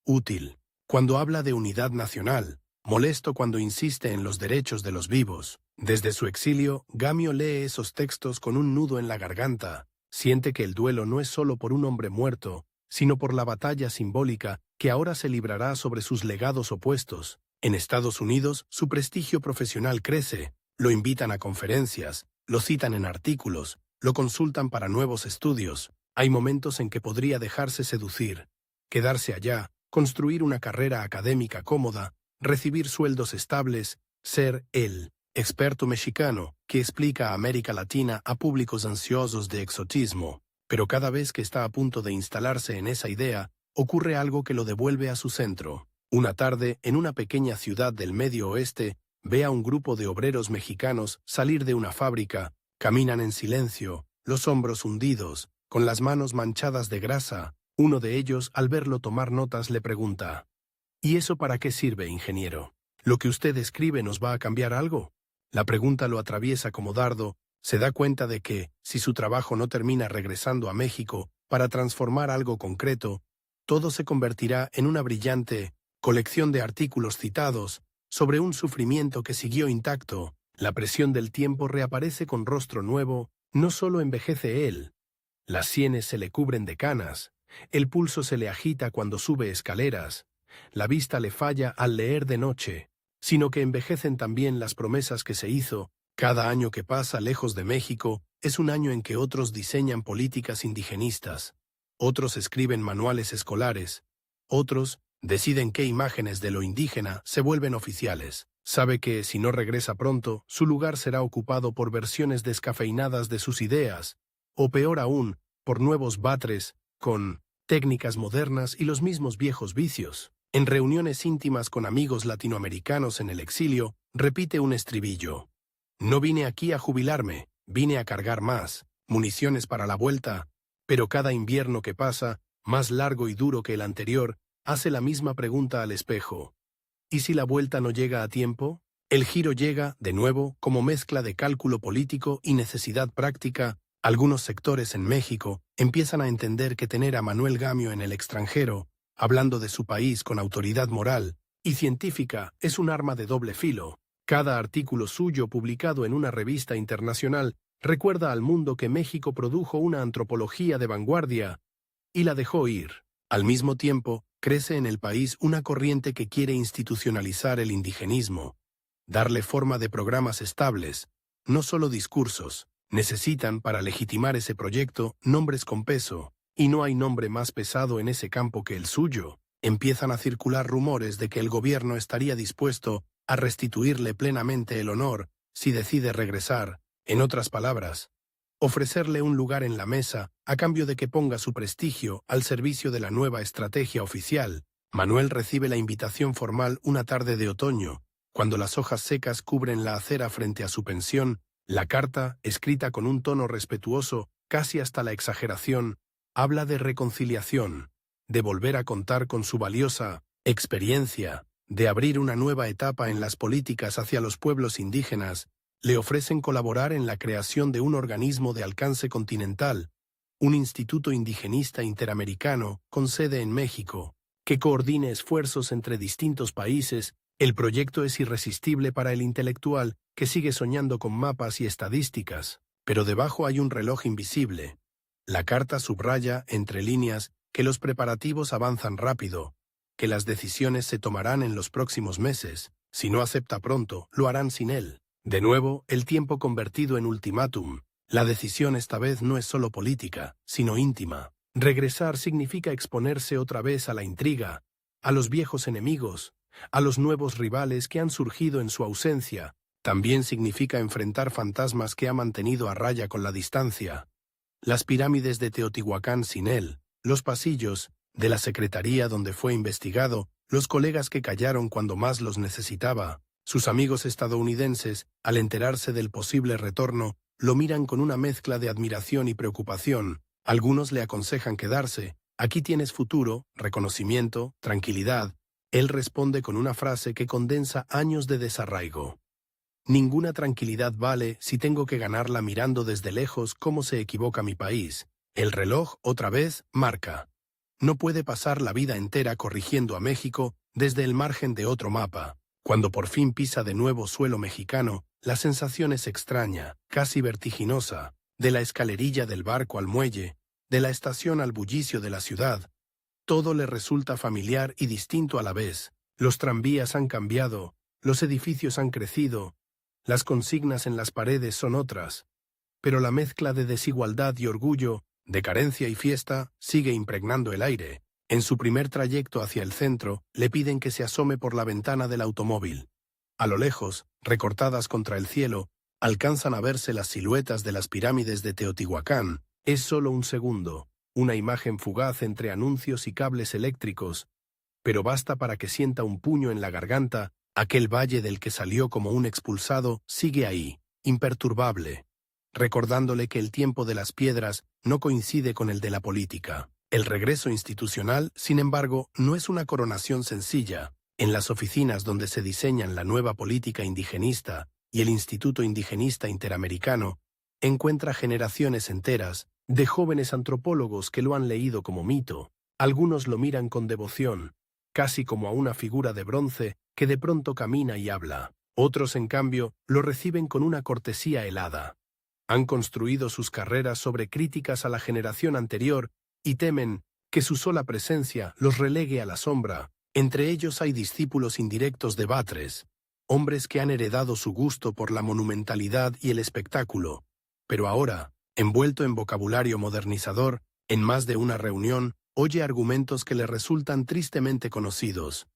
Útil cuando habla de unidad nacional, molesto cuando insiste en los derechos de los vivos. Desde su exilio, Gamio lee esos textos con un nudo en la garganta. Siente que el duelo no es solo por un hombre muerto, sino por la batalla simbólica que ahora se librará sobre sus legados opuestos. En Estados Unidos, su prestigio profesional crece. Lo invitan a conferencias, lo citan en artículos, lo consultan para nuevos estudios. Hay momentos en que podría dejarse seducir, quedarse allá, construir una carrera académica cómoda, recibir sueldos estables, ser el experto mexicano que explica a América Latina a públicos ansiosos de exotismo. Pero cada vez que está a punto de instalarse en esa idea, ocurre algo que lo devuelve a su centro. Una tarde, en una pequeña ciudad del Medio Oeste, ve a un grupo de obreros mexicanos salir de una fábrica. Caminan en silencio, los hombros hundidos, con las manos manchadas de grasa. Uno de ellos, al verlo tomar notas, le pregunta: ¿Y eso para qué sirve, ingeniero? ¿Lo que usted escribe nos va a cambiar algo? La pregunta lo atraviesa como dardo. Se da cuenta de que, si su trabajo no termina regresando a México para transformar algo concreto, todo se convertirá en una brillante colección de artículos citados sobre un sufrimiento que siguió intacto. La presión del tiempo reaparece con rostro nuevo. No solo envejece él. Las sienes se le cubren de canas, el pulso se le agita cuando sube escaleras, la vista le falla al leer de noche, sino que envejecen también las promesas que se hizo. Cada año que pasa lejos de México es un año en que otros diseñan políticas indigenistas, otros escriben manuales escolares, otros deciden qué imágenes de lo indígena se vuelven oficiales. Sabe que, si no regresa pronto, su lugar será ocupado por versiones descafeinadas de sus ideas, o peor aún, por nuevos Batres, con técnicas modernas y los mismos viejos vicios. En reuniones íntimas con amigos latinoamericanos en el exilio, repite un estribillo: «No vine aquí a jubilarme, vine a cargar más municiones para la vuelta». Pero cada invierno que pasa, más largo y duro que el anterior, hace la misma pregunta al espejo: ¿y si la vuelta no llega a tiempo? El giro llega, de nuevo, como mezcla de cálculo político y necesidad práctica. Algunos sectores en México empiezan a entender que tener a Manuel Gamio en el extranjero, hablando de su país con autoridad moral y científica, es un arma de doble filo. Cada artículo suyo publicado en una revista internacional recuerda al mundo que México produjo una antropología de vanguardia y la dejó ir. Al mismo tiempo, crece en el país una corriente que quiere institucionalizar el indigenismo, darle forma de programas estables, no solo discursos. Necesitan, para legitimar ese proyecto, nombres con peso, y no hay nombre más pesado en ese campo que el suyo. Empiezan a circular rumores de que el gobierno estaría dispuesto a restituirle plenamente el honor si decide regresar. En otras palabras, ofrecerle un lugar en la mesa a cambio de que ponga su prestigio al servicio de la nueva estrategia oficial. Manuel recibe la invitación formal una tarde de otoño, cuando las hojas secas cubren la acera frente a su pensión. La carta, escrita con un tono respetuoso, casi hasta la exageración, habla de reconciliación, de volver a contar con su valiosa experiencia, de abrir una nueva etapa en las políticas hacia los pueblos indígenas. Le ofrecen colaborar en la creación de un organismo de alcance continental, un instituto indigenista interamericano con sede en México, que coordine esfuerzos entre distintos países. El proyecto es irresistible para el intelectual que sigue soñando con mapas y estadísticas, pero debajo hay un reloj invisible. La carta subraya, entre líneas, que los preparativos avanzan rápido, que las decisiones se tomarán en los próximos meses. Si no acepta pronto, lo harán sin él. De nuevo, el tiempo convertido en ultimátum. La decisión esta vez no es solo política, sino íntima. Regresar significa exponerse otra vez a la intriga, a los viejos enemigos, a los nuevos rivales que han surgido en su ausencia. También significa enfrentar fantasmas que ha mantenido a raya con la distancia. Las pirámides de Teotihuacán sin él, los pasillos de la secretaría donde fue investigado, los colegas que callaron cuando más los necesitaba. Sus amigos estadounidenses, al enterarse del posible retorno, lo miran con una mezcla de admiración y preocupación. Algunos le aconsejan quedarse. Aquí tienes futuro, reconocimiento, tranquilidad. Él responde con una frase que condensa años de desarraigo. Ninguna tranquilidad vale si tengo que ganarla mirando desde lejos cómo se equivoca mi país. El reloj, otra vez, marca. No puede pasar la vida entera corrigiendo a México desde el margen de otro mapa. Cuando por fin pisa de nuevo suelo mexicano, la sensación es extraña, casi vertiginosa, de la escalerilla del barco al muelle, de la estación al bullicio de la ciudad. Todo le resulta familiar y distinto a la vez. Los tranvías han cambiado, los edificios han crecido, las consignas en las paredes son otras, pero la mezcla de desigualdad y orgullo, de carencia y fiesta, sigue impregnando el aire. En su primer trayecto hacia el centro, le piden que se asome por la ventana del automóvil. A lo lejos, recortadas contra el cielo, alcanzan a verse las siluetas de las pirámides de Teotihuacán. Es solo un segundo, una imagen fugaz entre anuncios y cables eléctricos, pero basta para que sienta un puño en la garganta. Aquel valle del que salió como un expulsado sigue ahí, imperturbable, recordándole que el tiempo de las piedras no coincide con el de la política. El regreso institucional, sin embargo, no es una coronación sencilla. En las oficinas donde se diseñan la nueva política indigenista y el Instituto Indigenista Interamericano, encuentra generaciones enteras de jóvenes antropólogos que lo han leído como mito. Algunos lo miran con devoción, casi como a una figura de bronce que de pronto camina y habla. Otros, en cambio, lo reciben con una cortesía helada. Han construido sus carreras sobre críticas a la generación anterior y temen que su sola presencia los relegue a la sombra. Entre ellos hay discípulos indirectos de Batres, hombres que han heredado su gusto por la monumentalidad y el espectáculo. Pero ahora, envuelto en vocabulario modernizador, en más de una reunión, oye argumentos que le resultan tristemente conocidos.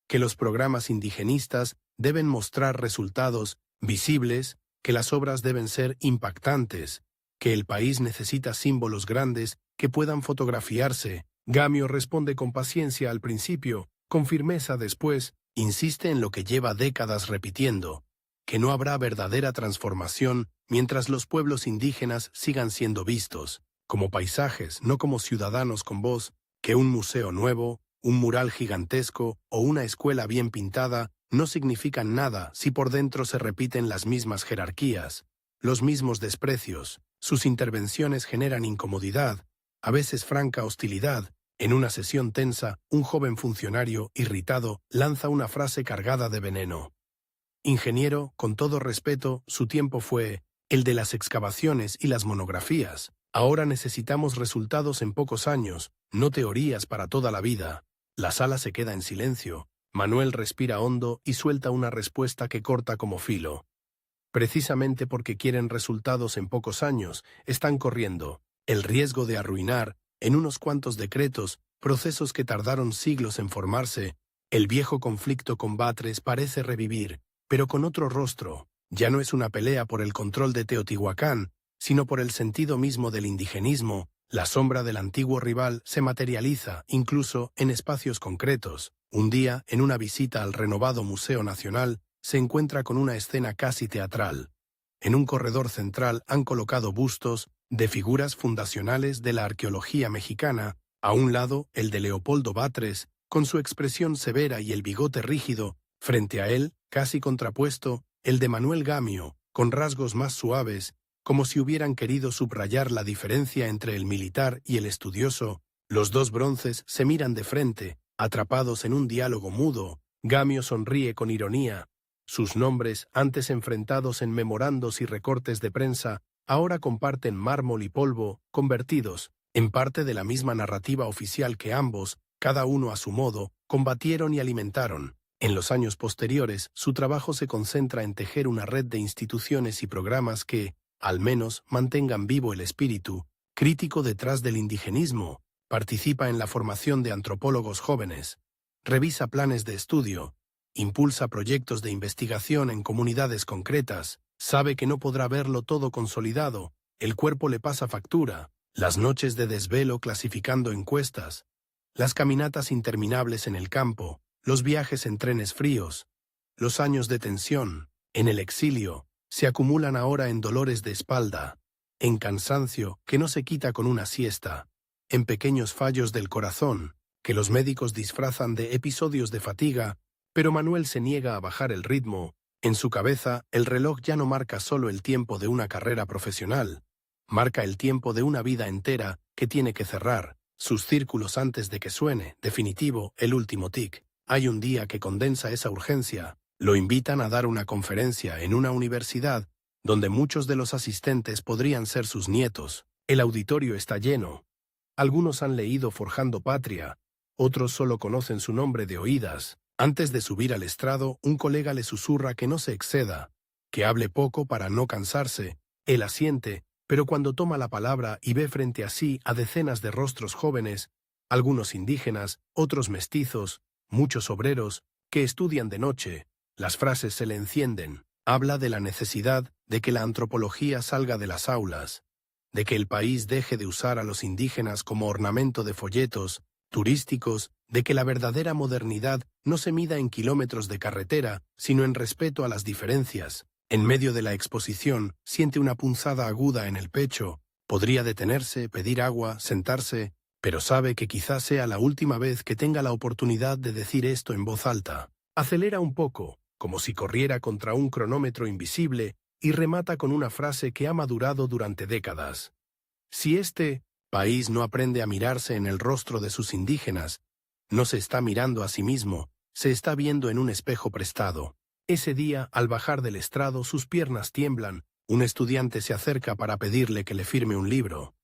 Que los programas indigenistas deben mostrar resultados visibles, que las obras deben ser impactantes, que el país necesita símbolos grandes que puedan fotografiarse. Gamio responde con paciencia al principio, con firmeza después, insiste en lo que lleva décadas repitiendo, que no habrá verdadera transformación mientras los pueblos indígenas sigan siendo vistos como paisajes, no como ciudadanos con voz, que un museo nuevo, un mural gigantesco o una escuela bien pintada no significan nada si por dentro se repiten las mismas jerarquías, los mismos desprecios. Sus intervenciones generan incomodidad, a veces franca hostilidad. En una sesión tensa, un joven funcionario, irritado, lanza una frase cargada de veneno. Ingeniero, con todo respeto, su tiempo fue el de las excavaciones y las monografías. Ahora necesitamos resultados en pocos años, no teorías para toda la vida. La sala se queda en silencio. Manuel respira hondo y suelta una respuesta que corta como filo. Precisamente porque quieren resultados en pocos años, están corriendo el riesgo de arruinar, en unos cuantos decretos, procesos que tardaron siglos en formarse. El viejo conflicto con Batres parece revivir, pero con otro rostro. Ya no es una pelea por el control de Teotihuacán, sino por el sentido mismo del indigenismo. La sombra del antiguo rival se materializa, incluso, en espacios concretos. Un día, en una visita al renovado Museo Nacional, se encuentra con una escena casi teatral. En un corredor central han colocado bustos de figuras fundacionales de la arqueología mexicana. A un lado, el de Leopoldo Batres, con su expresión severa y el bigote rígido. Frente a él, casi contrapuesto, el de Manuel Gamio, con rasgos más suaves, como si hubieran querido subrayar la diferencia entre el militar y el estudioso. Los dos bronces se miran de frente, atrapados en un diálogo mudo. Gamio sonríe con ironía. Sus nombres, antes enfrentados en memorandos y recortes de prensa, ahora comparten mármol y polvo, convertidos en parte de la misma narrativa oficial que ambos, cada uno a su modo, combatieron y alimentaron. En los años posteriores, su trabajo se concentra en tejer una red de instituciones y programas que, al menos, mantengan vivo el espíritu crítico detrás del indigenismo. Participa en la formación de antropólogos jóvenes, revisa planes de estudio, impulsa proyectos de investigación en comunidades concretas, sabe que no podrá verlo todo consolidado, el cuerpo le pasa factura, las noches de desvelo clasificando encuestas, las caminatas interminables en el campo, los viajes en trenes fríos, los años de tensión, en el exilio, se acumulan ahora en dolores de espalda, en cansancio que no se quita con una siesta, en pequeños fallos del corazón, que los médicos disfrazan de episodios de fatiga, pero Manuel se niega a bajar el ritmo. En su cabeza, el reloj ya no marca solo el tiempo de una carrera profesional, marca el tiempo de una vida entera que tiene que cerrar sus círculos antes de que suene, definitivo, el último tic. Hay un día que condensa esa urgencia. Lo invitan a dar una conferencia en una universidad donde muchos de los asistentes podrían ser sus nietos. El auditorio está lleno. Algunos han leído Forjando Patria, otros solo conocen su nombre de oídas. Antes de subir al estrado, un colega le susurra que no se exceda, que hable poco para no cansarse. Él asiente, pero cuando toma la palabra y ve frente a sí a decenas de rostros jóvenes, algunos indígenas, otros mestizos, muchos obreros, que estudian de noche, las frases se le encienden. Habla de la necesidad de que la antropología salga de las aulas, de que el país deje de usar a los indígenas como ornamento de folletos turísticos, de que la verdadera modernidad no se mida en kilómetros de carretera, sino en respeto a las diferencias. En medio de la exposición, siente una punzada aguda en el pecho. Podría detenerse, pedir agua, sentarse, pero sabe que quizás sea la última vez que tenga la oportunidad de decir esto en voz alta. Acelera un poco, como si corriera contra un cronómetro invisible, y remata con una frase que ha madurado durante décadas. Si este país no aprende a mirarse en el rostro de sus indígenas, no se está mirando a sí mismo, se está viendo en un espejo prestado. Ese día, al bajar del estrado, sus piernas tiemblan, un estudiante se acerca para pedirle que le firme un libro.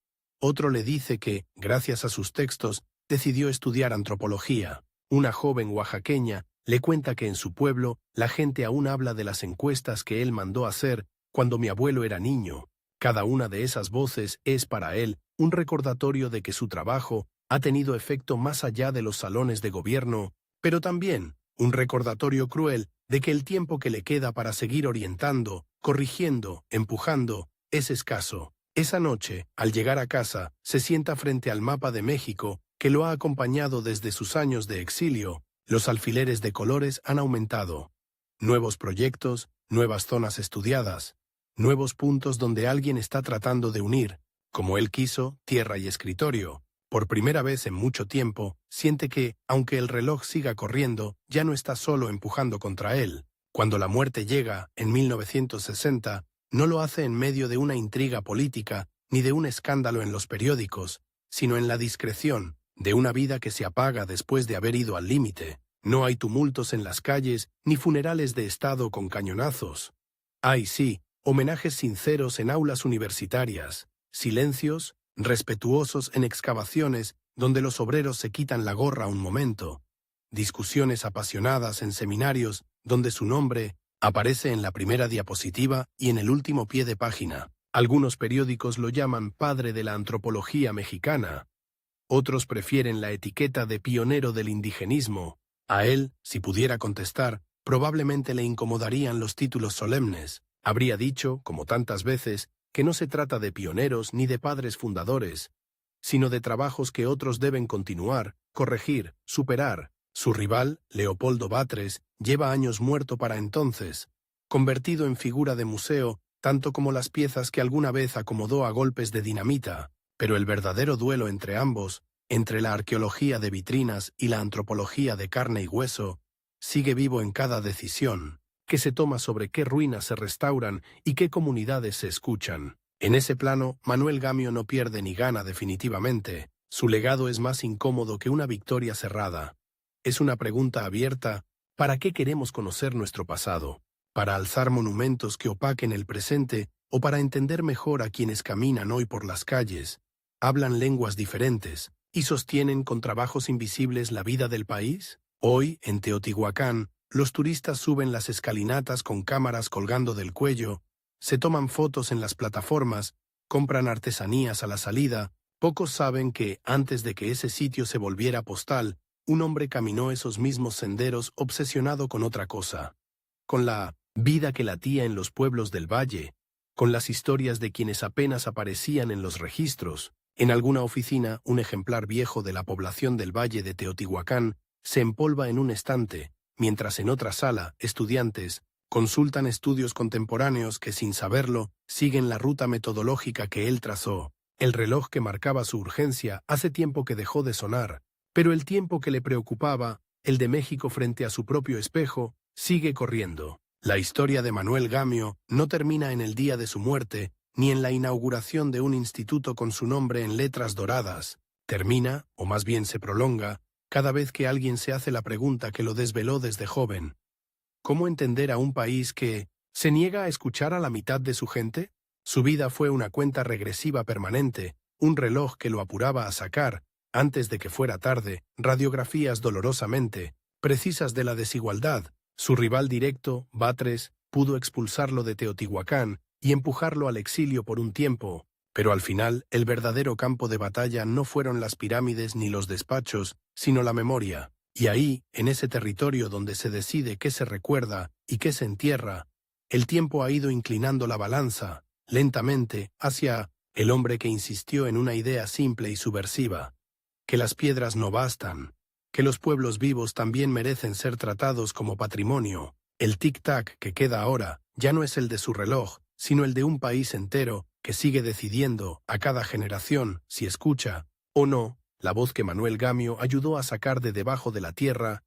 Otro le dice que, gracias a sus textos, decidió estudiar antropología. Una joven oaxaqueña le cuenta que en su pueblo la gente aún habla de las encuestas que él mandó hacer cuando mi abuelo era niño. Cada una de esas voces es para él un recordatorio de que su trabajo ha tenido efecto más allá de los salones de gobierno, pero también un recordatorio cruel de que el tiempo que le queda para seguir orientando, corrigiendo, empujando, es escaso. Esa noche, al llegar a casa, se sienta frente al mapa de México, que lo ha acompañado desde sus años de exilio. Los alfileres de colores han aumentado. Nuevos proyectos, nuevas zonas estudiadas, nuevos puntos donde alguien está tratando de unir, como él quiso, tierra y escritorio. Por primera vez en mucho tiempo, siente que, aunque el reloj siga corriendo, ya no está solo empujando contra él. Cuando la muerte llega, en 1960, no lo hace en medio de una intriga política ni de un escándalo en los periódicos, sino en la discreción de una vida que se apaga después de haber ido al límite. No hay tumultos en las calles ni funerales de Estado con cañonazos. Hay, sí, homenajes sinceros en aulas universitarias, silencios respetuosos en excavaciones donde los obreros se quitan la gorra un momento, discusiones apasionadas en seminarios donde su nombre aparece en la primera diapositiva y en el último pie de página. Algunos periódicos lo llaman padre de la antropología mexicana. Otros prefieren la etiqueta de pionero del indigenismo. A él, si pudiera contestar, probablemente le incomodarían los títulos solemnes. Habría dicho, como tantas veces, que no se trata de pioneros ni de padres fundadores, sino de trabajos que otros deben continuar, corregir, superar. Su rival, Leopoldo Batres, lleva años muerto para entonces, convertido en figura de museo, tanto como las piezas que alguna vez acomodó a golpes de dinamita, pero el verdadero duelo entre ambos, entre la arqueología de vitrinas y la antropología de carne y hueso, sigue vivo en cada decisión que se toma sobre qué ruinas se restauran y qué comunidades se escuchan. En ese plano, Manuel Gamio no pierde ni gana definitivamente. Su legado es más incómodo que una victoria cerrada. Es una pregunta abierta: ¿para qué queremos conocer nuestro pasado? ¿Para alzar monumentos que opaquen el presente o para entender mejor a quienes caminan hoy por las calles, hablan lenguas diferentes y sostienen con trabajos invisibles la vida del país? Hoy, en Teotihuacán, Los turistas suben las escalinatas con cámaras colgando del cuello, se toman fotos en las plataformas, compran artesanías a la salida. Pocos saben que, antes de que ese sitio se volviera postal, un hombre caminó esos mismos senderos obsesionado con otra cosa. Con la vida que latía en los pueblos del valle, con las historias de quienes apenas aparecían en los registros. En alguna oficina, un ejemplar viejo de la población del valle de Teotihuacán se empolva en un estante, mientras en otra sala, estudiantes consultan estudios contemporáneos que, sin saberlo, siguen la ruta metodológica que él trazó. El reloj que marcaba su urgencia hace tiempo que dejó de sonar, pero el tiempo que le preocupaba, el de México frente a su propio espejo, sigue corriendo. La historia de Manuel Gamio no termina en el día de su muerte, ni en la inauguración de un instituto con su nombre en letras doradas. Termina, o más bien se prolonga, cada vez que alguien se hace la pregunta que lo desveló desde joven. ¿Cómo entender a un país que se niega a escuchar a la mitad de su gente? Su vida fue una cuenta regresiva permanente, un reloj que lo apuraba a sacar, antes de que fuera tarde, radiografías dolorosamente precisas de la desigualdad. Su rival directo, Batres, pudo expulsarlo de Teotihuacán y empujarlo al exilio por un tiempo, pero al final el verdadero campo de batalla no fueron las pirámides ni los despachos, sino la memoria. Y ahí, en ese territorio donde se decide qué se recuerda y qué se entierra, el tiempo ha ido inclinando la balanza, lentamente, hacia el hombre que insistió en una idea simple y subversiva: que las piedras no bastan, que los pueblos vivos también merecen ser tratados como patrimonio. El tic-tac que queda ahora ya no es el de su reloj, sino el de un país entero que sigue decidiendo, a cada generación, si escucha o no la voz que Manuel Gamio ayudó a sacar de debajo de la tierra